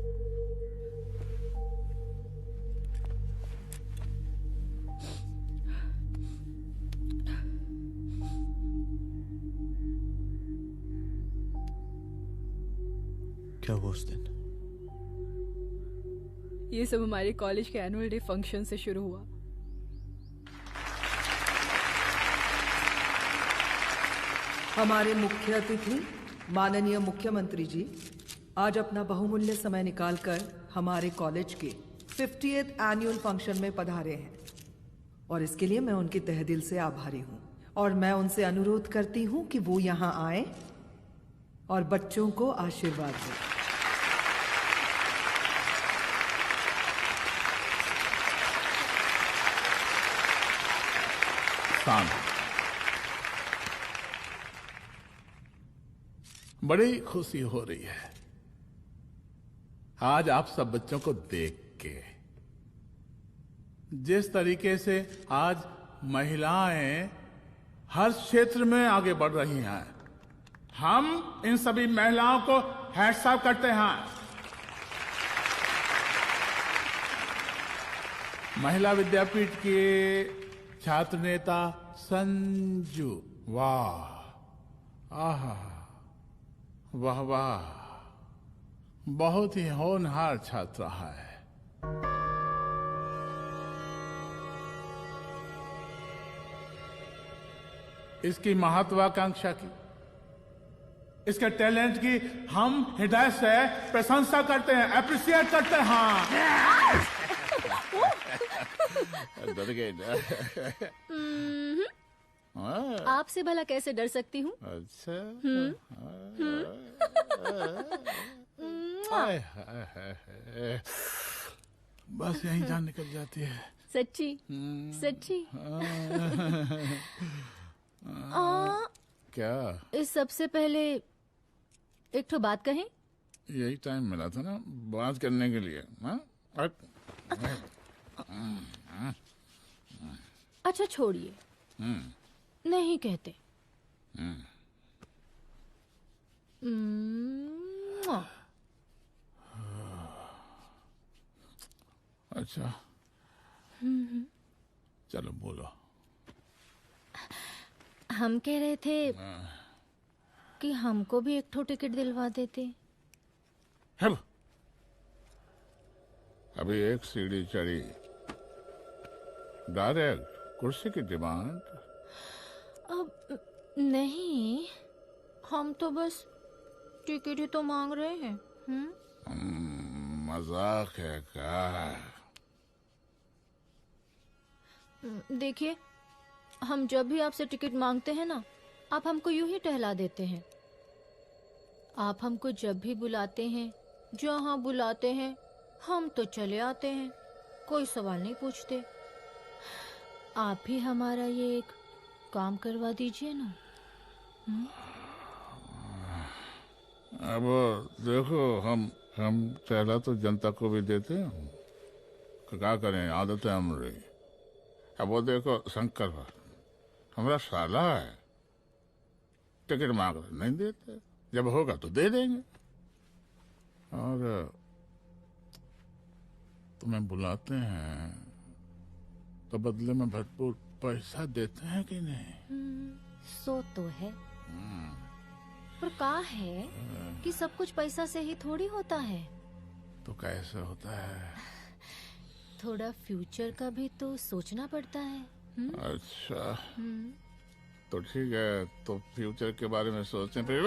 S3: क्या हुआ उस दिन?
S8: ये सब हमारे कॉलेज के एनुअल डे फंक्शन से शुरू हुआ।
S19: हमारे मुख्य अतिथि माननीय मुख्यमंत्री जी आज अपना बहुमूल्य समय निकालकर हमारे कॉलेज के 50th एनुअल फंक्शन में पधारे हैं और इसके लिए मैं उनके तहे दिल से आभारी हूं और मैं उनसे अनुरोध करती हूं कि वो यहां आए और बच्चों को आशीर्वाद दें।
S11: बड़ी खुशी हो रही है आज आप सब बच्चों को देख के। जिस तरीके से आज महिलाएं हर क्षेत्र में आगे बढ़ रही हैं, हम इन सभी महिलाओं को हैट्स ऑफ करते हैं। महिला विद्यापीठ के छात्र नेता संजू, वाह, आहा, वाह वाह, बहुत ही होनहार छात्रा है। इसकी महत्वाकांक्षा की, इसके टैलेंट की हम हृदय से प्रशंसा करते हैं, अप्रिशिएट करते हैं। डर गए ना?
S8: आपसे भला कैसे डर सकती हूँ?
S11: अच्छा। बस यहीं जान निकल जाती है।
S8: सच्ची सच्ची।
S11: क्या?
S8: इस सबसे पहले एक ठो बात कहें?
S11: यही टाइम मिला था ना बात करने के लिए।
S8: अच्छा छोड़िए, नहीं कहते।
S11: अच्छा चलो बोलो।
S8: हम कह रहे थे कि हमको भी एक ठो टिकट दिलवा देते।
S11: अभी एक सीढ़ी चढ़ी, डायरेक्ट कुर्सी की डिमांड?
S8: अब नहीं, हम तो बस टिकट ही तो मांग रहे हैं।
S11: मजाक है क्या?
S8: देखिए, हम जब भी आपसे टिकट मांगते हैं ना, आप हमको यूं ही टहला देते हैं। आप हमको जब भी बुलाते हैं, जहाँ बुलाते हैं, हम तो चले आते हैं, कोई सवाल नहीं पूछते। आप ही हमारा ये एक काम करवा दीजिए ना।
S11: अब देखो, हम टहला तो जनता को भी देते हैं, क्या करें, आदत है हमारी। अब वो देखो शंकर भट्ट हमारा साला है, टिकट मांग रहे नहीं देते, जब होगा तो दे देंगे। और तुम्हें बुलाते हैं तो बदले में भरपूर पैसा देते हैं कि नहीं?
S8: सो तो है, पर का है कि सब कुछ पैसा से ही थोड़ी होता है।
S11: तो कैसे होता है?
S8: थोड़ा फ्यूचर का भी तो सोचना पड़ता है।
S11: अच्छा तो ठीक है, तो फ्यूचर के बारे में सोचते फिर।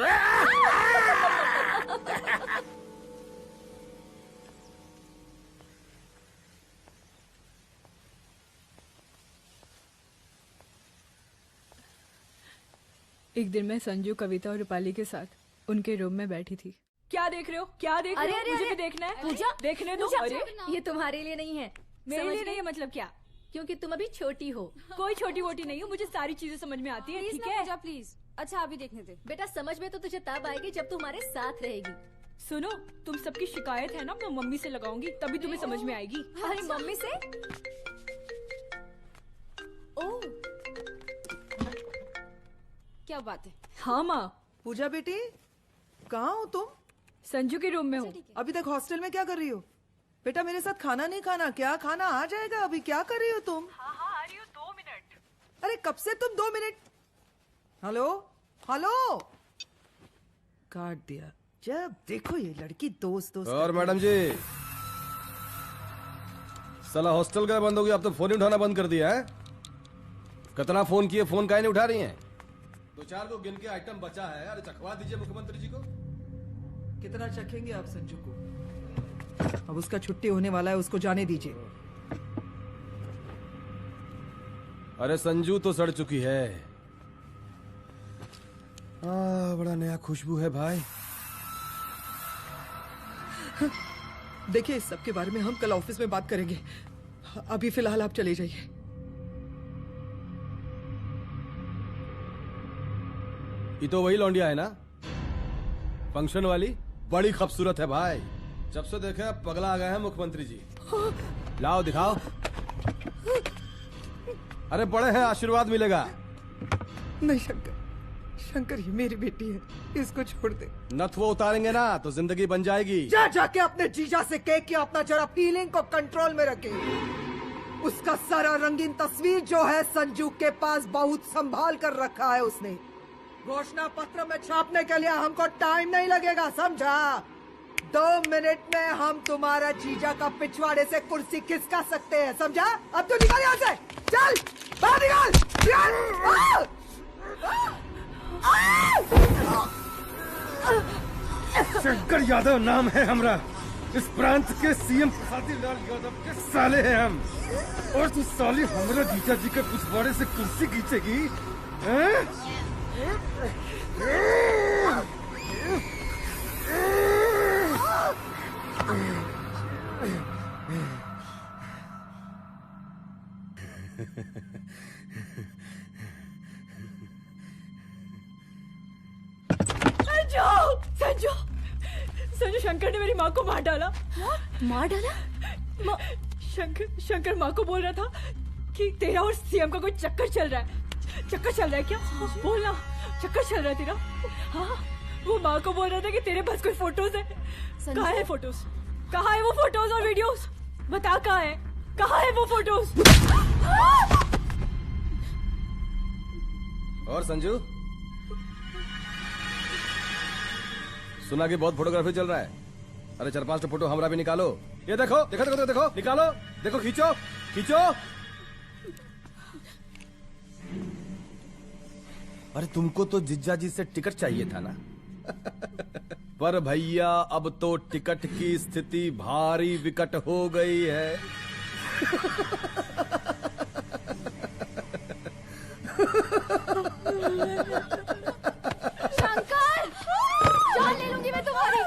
S20: एक दिन मैं संजू, कविता और रूपाली के साथ उनके रूम में बैठी थी। क्या देख रहे हो? क्या देख रहे हो? मुझे भी देखना है।
S8: पूजा,
S20: देखने दो। अरे
S8: ये तुम्हारे लिए नहीं है।
S20: मेरे लिए नहीं है मतलब क्या?
S8: क्योंकि तुम अभी छोटी हो।
S20: कोई छोटी वोटी नहीं हो, मुझे सारी चीजें समझ में आती है। ठीक है
S17: पूजा प्लीज। अच्छा अभी देखने दे।
S8: बेटा समझ में तो तुझे तब आएगी जब तू हमारे साथ रहेगी।
S20: सुनो, तुम सबकी शिकायत है ना, मैं मम्मी से लगाऊंगी, तभी तुम्हें समझ में आएगी।
S8: अरे मम्मी से?
S17: ओह क्या बात है।
S19: हाँ माँ। पूजा बेटी कहाँ हो तुम?
S20: संजू के रूम में हूँ।
S19: अभी तक हॉस्टल में क्या कर रही हो? बेटा मेरे साथ खाना नहीं खाना क्या? खाना आ जाएगा, अभी क्या कर रही हो तुम?
S20: हाँ हाँ आ रही हूँ, 2 मिनट।
S19: अरे कब से तुम 2 मिनट? हेलो हेलो काट दिया। जब देखो ये लड़की दोस्त दोस्त।
S9: और मैडम जी साला हॉस्टल का बंद हो गया, अब तो फोन ही उठाना बंद कर दिया है। कितना फोन किए, फोन काहे नहीं उठा रही हैं? 2-4 को गिन के आइटम बचा है, अरे चखवा दीजिए मुख्यमंत्री जी को।
S19: कितना चखेंगे आप संजू को? अब उसका छुट्टी होने वाला है, उसको जाने दीजिए।
S9: अरे संजू तो सड़ चुकी है। बड़ा नया खुशबू है भाई।
S19: देखिए इस सब के बारे में हम कल ऑफिस में बात करेंगे, अभी फिलहाल आप चले जाइए।
S9: ये तो वही लौंडिया है ना, फंक्शन वाली? बड़ी खूबसूरत है भाई, जब से देखे पगला आ गए हैं मुख्यमंत्री जी। लाओ दिखाओ। अरे बड़े हैं, आशीर्वाद मिलेगा।
S19: नहीं शंकर, शंकर ये मेरी बेटी है, इसको छोड़ दे।
S9: नथुआ उतारेंगे ना तो जिंदगी बन जाएगी।
S19: जा जाके अपने जीजा से कह के अपना जरा फीलिंग को कंट्रोल में रखे। उसका सारा रंगीन तस्वीर जो है संजू के पास बहुत संभाल कर रखा है उसने। घोषणा पत्र में छापने के लिए हमको टाइम नहीं लगेगा, समझा? 2 मिनट में हम तुम्हारा जीजा का पिछवाड़े से कुर्सी खिसका सकते हैं, समझा? अब तो निकल यहाँ से, चल बाहर निकल।
S9: शंकर यादव नाम है हमरा, इस प्रांत के सीएम प्रसादी लाल यादव के साले हैं हम, और तू साली हमरा जीजा जी के पिछवाड़े से कुर्सी खींचेगी?
S20: संजू, संजू शंकर ने मेरी माँ को मार डाला।
S8: मार डाला?
S20: शंकर माँ को बोल रहा था कि तेरा और सीएम का कोई चक्कर चल रहा है। चक्कर चल रहा है क्या? बोलना, चक्कर चल रहा है तेरा? हाँ, वो माँ को बोल रहा था कि तेरे पास कोई फोटोज है। कहाँ है फोटोज? कहाँ है वो फोटोज और वीडियोस? बता कहाँ है? कहाँ है वो फोटोज?
S9: और संजू सुना कि बहुत फोटोग्राफी चल रहा है। अरे 4-5 फोटो हमरा भी निकालो। ये देखो देखो देखो देखो, निकालो, देखो, खींचो खींचो। अरे तुमको तो जिज्जा जी से टिकट चाहिए था ना। पर भैया अब तो टिकट की स्थिति भारी विकट हो गई है।
S8: शंकर, जान ले लूंगी मैं तुम्हारी।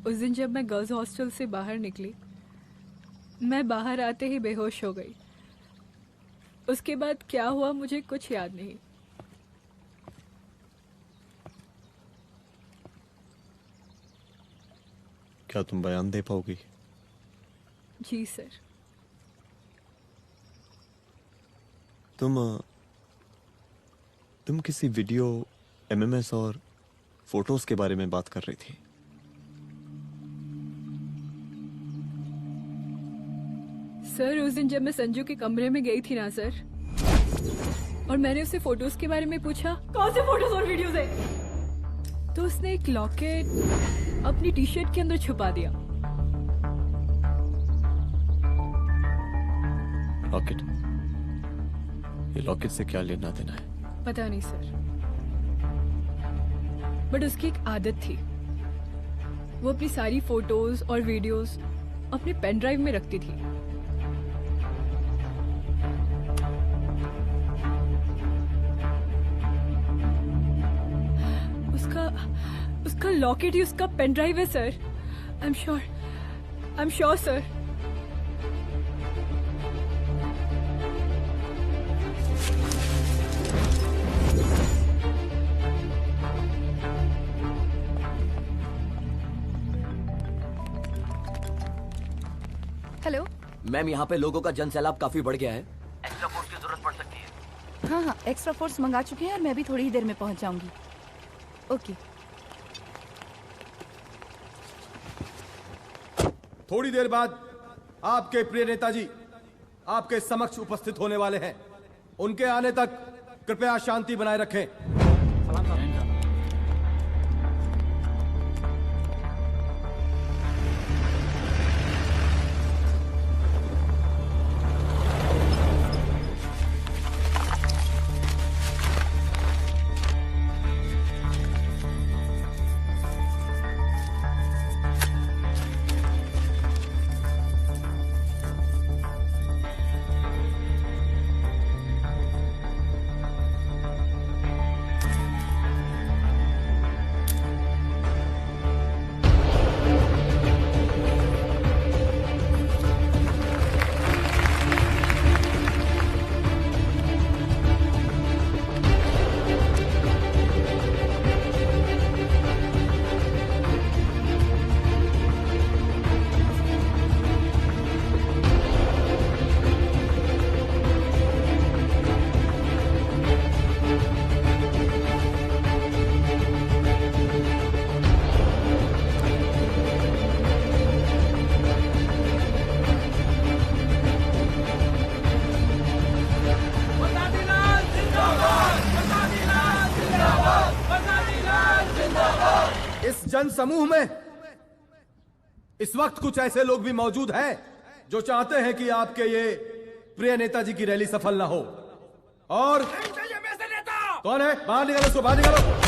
S20: उस दिन जब मैं गर्ल्स हॉस्टल से बाहर निकली, मैं बाहर आते ही बेहोश हो गई। उसके बाद क्या हुआ मुझे कुछ याद नहीं।
S3: क्या तुम बयान दे पाओगी?
S20: जी सर।
S3: तुम किसी वीडियो, एमएमएस और फोटोज के बारे में बात कर रही थी।
S20: सर उस दिन जब मैं संजू के कमरे में गई थी ना सर, और मैंने उससे फोटोज के बारे में पूछा कौन से फोटोज और वीडियोज है, तो उसने एक लॉकेट अपनी टी शर्ट के अंदर छुपा दिया।
S3: लॉकेट? ये लॉकेट से क्या लेना देना है?
S20: पता नहीं सर, बट उसकी एक आदत थी, वो अपनी सारी फोटोज और वीडियोस अपने पेन ड्राइव में रखती थी। उसका लॉकेट ही उसका पेन ड्राइव है sir. I am sure sir.
S12: Hello ma'am, यहाँ पे लोगों का जन सैलाब काफी बढ़ गया है। एक्स्ट्रा फोर्स की जरूरत पड़ सकती है।
S5: हाँ हाँ, एक्स्ट्रा फोर्स मंगा चुके हैं और मैं भी थोड़ी ही देर में पहुंच जाऊंगी। ओके।
S9: थोड़ी देर बाद आपके प्रिय नेताजी आपके समक्ष उपस्थित होने वाले हैं। उनके आने तक कृपया शांति बनाए रखें। जन समूह में इस वक्त कुछ ऐसे लोग भी मौजूद हैं जो चाहते हैं कि आपके ये प्रिय नेताजी की रैली सफल ना हो। और कौन है? बाहर निकालो उसको, बाहर निकालो।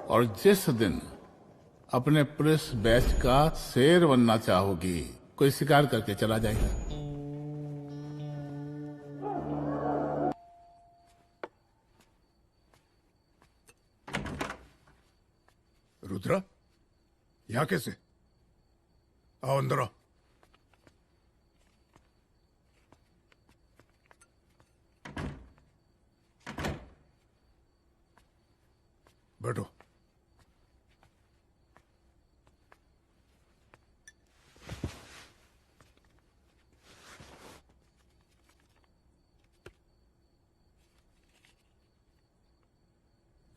S11: और जिस दिन अपने पुलिस बैच का शेर बनना चाहोगी, कोई शिकार करके चला जाएगा।
S16: रुद्रा, यहाँ कैसे? आओ अंदर आओ। बैठो।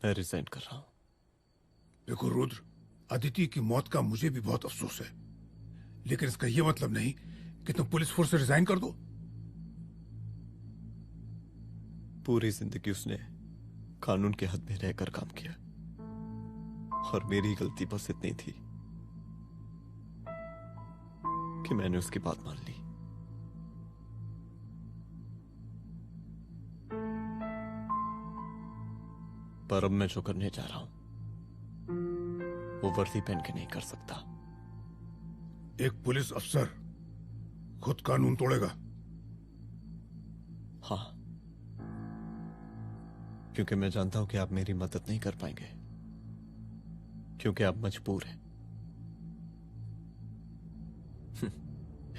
S3: मैं रिजाइन कर रहा हूं।
S16: देखो रुद्र, अदिति की मौत का मुझे भी बहुत अफसोस है, लेकिन इसका यह मतलब नहीं कि तुम पुलिस फोर्स से रिजाइन कर दो।
S3: पूरी जिंदगी उसने कानून के हद में रहकर काम किया और मेरी गलती बस इतनी थी कि मैंने उसकी बात मान ली। पर अब मैं जो करने जा रहा हूं वो वर्दी पहन के नहीं कर सकता।
S16: एक पुलिस अफसर खुद कानून तोड़ेगा?
S3: हाँ, क्योंकि मैं जानता हूं कि आप मेरी मदद नहीं कर पाएंगे, क्योंकि आप मजबूर हैं।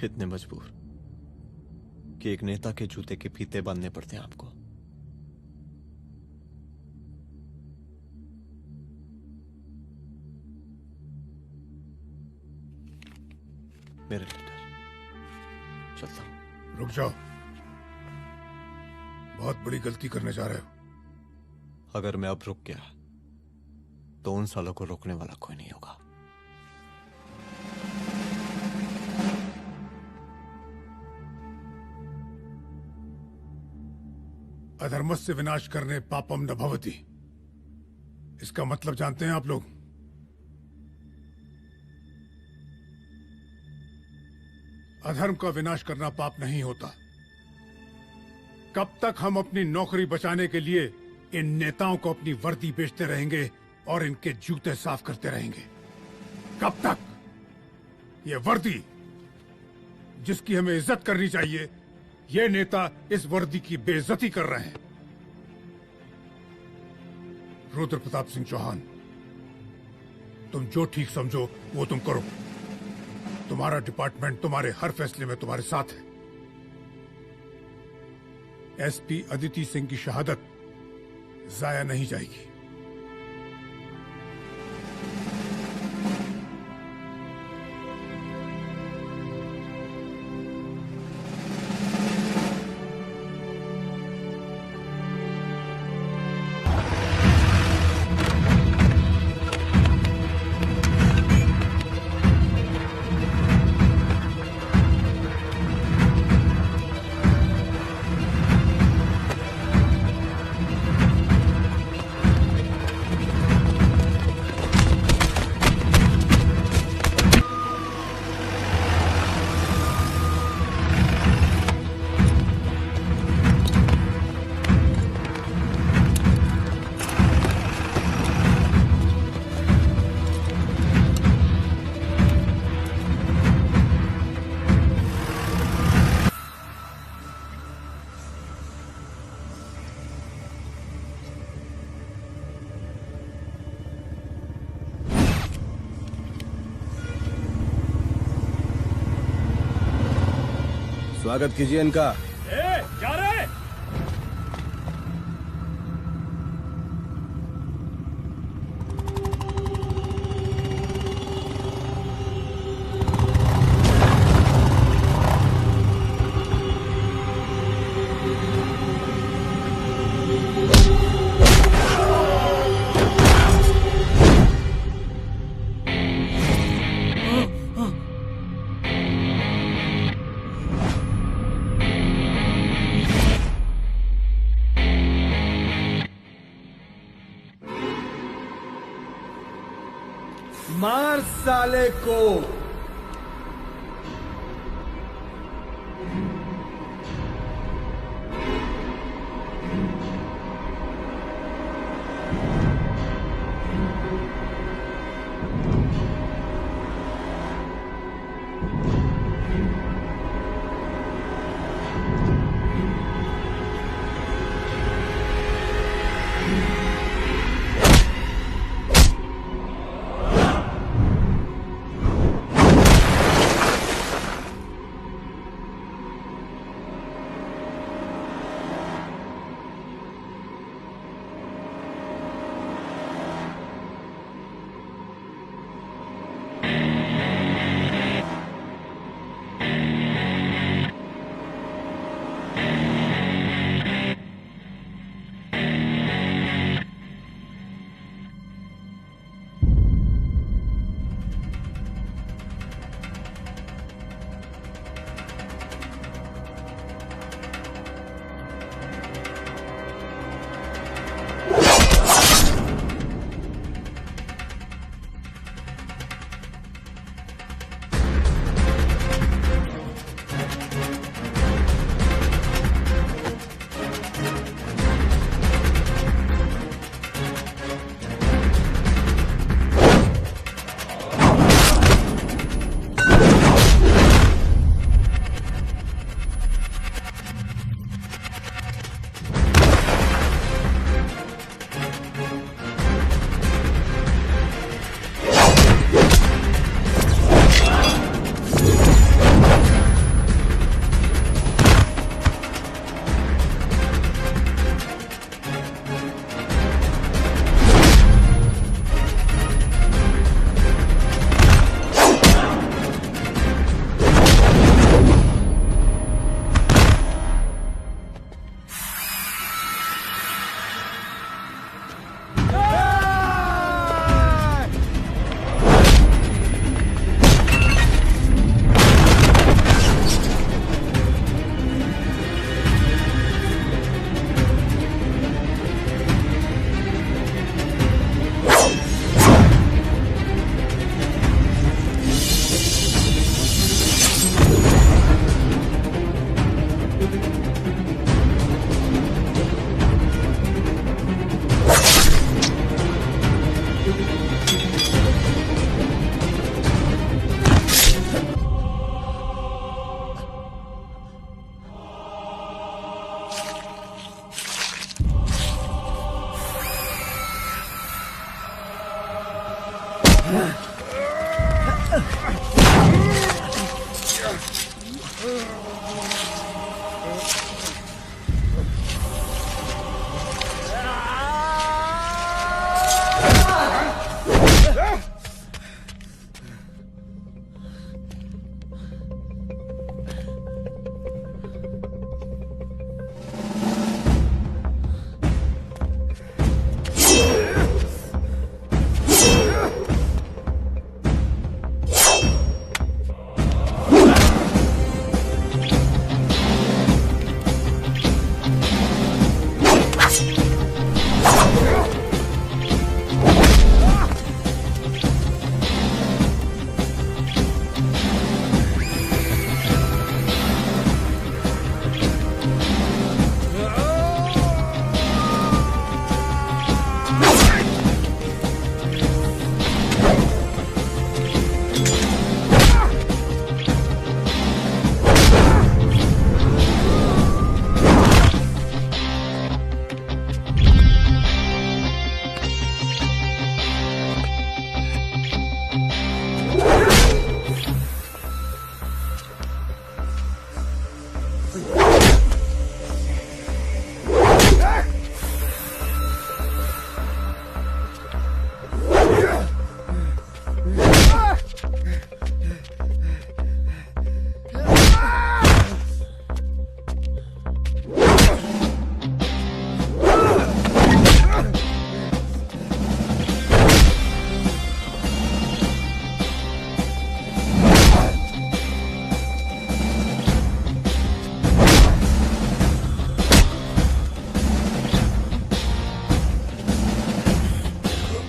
S3: इतने मजबूर कि एक नेता के जूते के फीते बांधने पड़ते हैं आपको। मेरे लेटर, चलता हूं।
S16: रुक जाओ, बहुत बड़ी गलती करने जा रहे हो।
S3: अगर मैं अब रुक गया तो उन सालों को रोकने वाला कोई नहीं होगा।
S16: अधर्मस्य विनाश करने पापम न भवति, इसका मतलब जानते हैं आप लोग? अधर्म का विनाश करना पाप नहीं होता। कब तक हम अपनी नौकरी बचाने के लिए इन नेताओं को अपनी वर्दी बेचते रहेंगे और इनके जूते साफ करते रहेंगे? कब तक? ये वर्दी जिसकी हमें इज्जत करनी चाहिए, ये नेता इस वर्दी की बेइज्जती कर रहे हैं। रुद्र प्रताप सिंह चौहान, तुम जो ठीक समझो वो तुम करो। तुम्हारा डिपार्टमेंट तुम्हारे हर फैसले में तुम्हारे साथ है। एसपी अदिति सिंह की शहादत जाया नहीं जाएगी।
S9: स्वागत कीजिए इनका।
S15: जा रहे?
S9: मार साले को।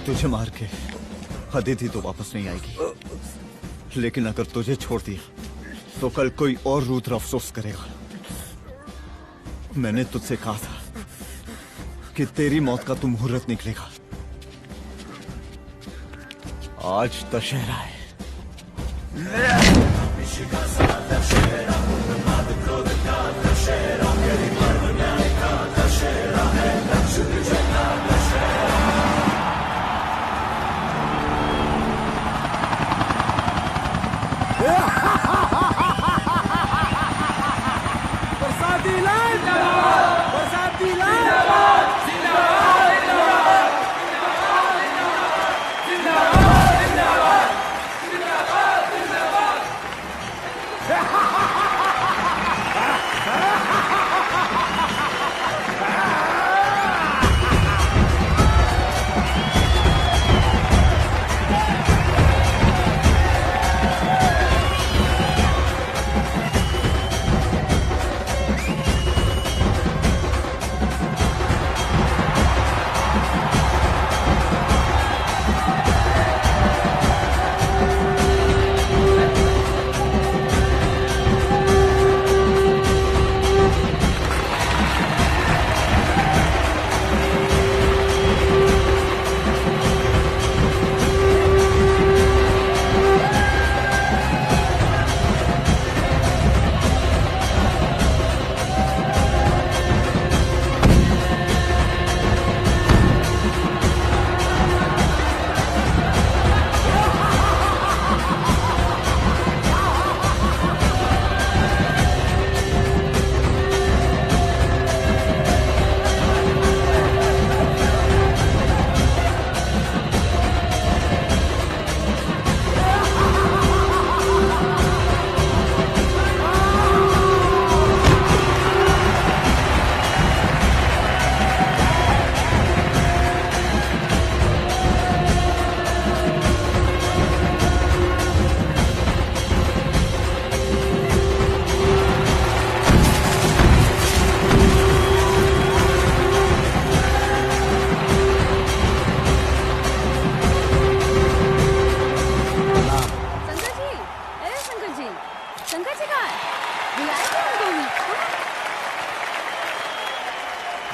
S21: तुझे मार के अदिति तो वापस नहीं आएगी, लेकिन अगर तुझे छोड़ दिया तो कल कोई और रुद्र अफसोस करेगा। मैंने तुझसे कहा था कि तेरी मौत का तू मुहूर्त निकलेगा। आज दशहरा है।
S18: बरसाती लाल जिंदाबाद, बरसाती लाल जिंदाबाद, जिंदाबाद, जिंदाबाद, जिंदाबाद, जिंदाबाद, जिंदाबाद,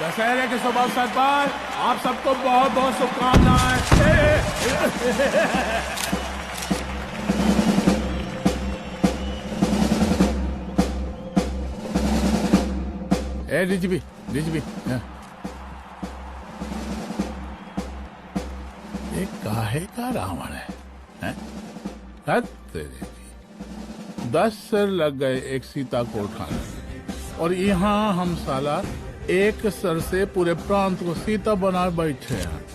S11: दशहरे के शुभ अवसर पर आप सबको बहुत बहुत शुभकामनाएं। ए डीजीपी डीजीपी ये काहे का रावण है, हैं? तेरे 10 सर लग गए एक सीता को उठाने, और यहाँ हम साला एक सर से पूरे प्रांत को सीता बना बैठे हैं।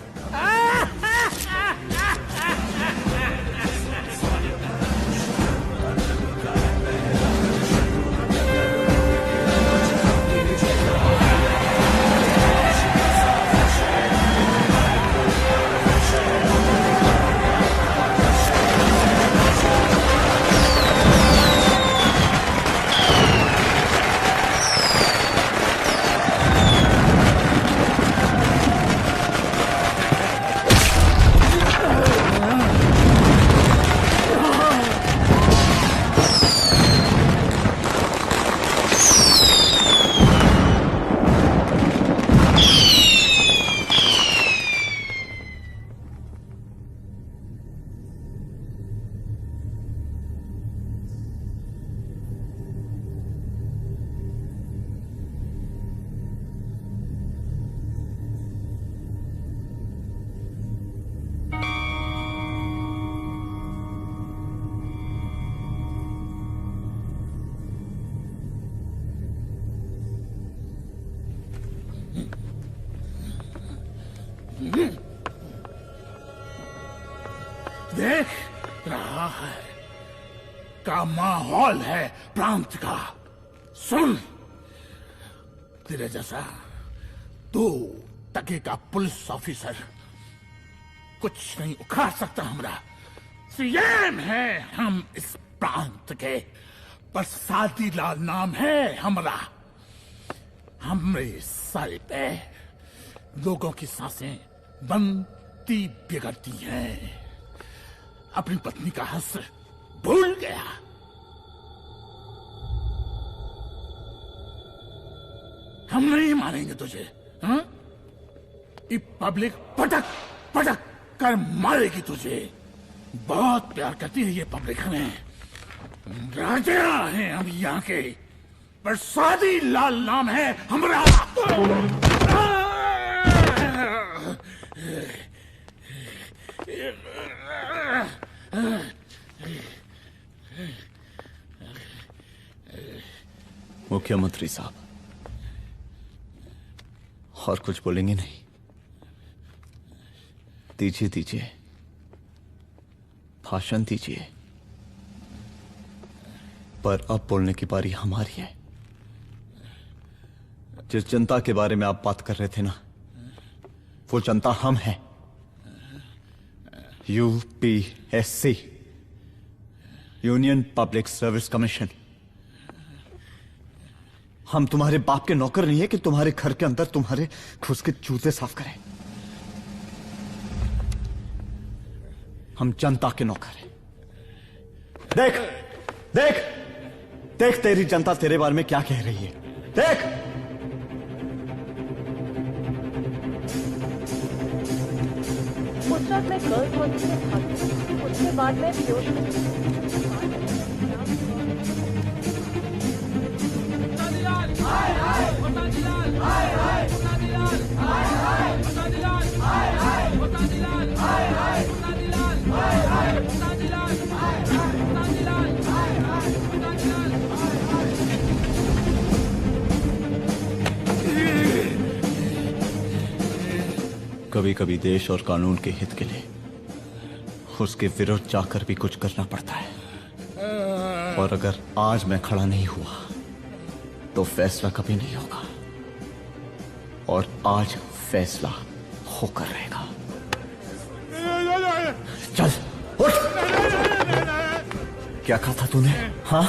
S11: देख रहा है का माहौल है प्रांत का। सुन, तेरे जैसा 2 टके का पुलिस ऑफिसर कुछ नहीं उखाड़ सकता। हमारा सीएम है हम इस प्रांत के, प्रसादी लाल नाम है हमारा। हमरे सर पे लोगों की सांसें बनती बिगड़ती हैं। अपनी पत्नी का हक भूल गया। हम नहीं मारेंगे तुझे। हाँ? ये पब्लिक पटक पटक कर मारेगी तुझे। बहुत प्यार करती है ये पब्लिक हमें। राजा हैं हम यहाँ के, प्रसादी लाल नाम है हमारा।
S21: मुख्यमंत्री साहब, और कुछ बोलेंगे नहीं? दीजिए दीजिए, भाषण दीजिए। पर अब बोलने की बारी हमारी है। जिस जनता के बारे में आप बात कर रहे थे ना, वो जनता हम हैं। UPSC, union public service commission. हम तुम्हारे बाप के नौकर नहीं है कि तुम्हारे घर के अंदर तुम्हारे घुस के जूते साफ करें। हम जनता के नौकर हैं। देख देख देख, तेरी जनता तेरे बारे में क्या कह रही है। देख,
S1: उस रात मैं गर्ल्स हॉस्टल में भागी, उसके बाद मैं बेहोश हो गई।
S21: कभी कभी देश और कानून के हित के लिए उसके विरुद्ध जाकर भी कुछ करना पड़ता है। और अगर आज मैं खड़ा नहीं हुआ तो फैसला कभी नहीं होगा, और आज फैसला होकर रहेगा। चल उठ। क्या कहा था तूने? हाँ,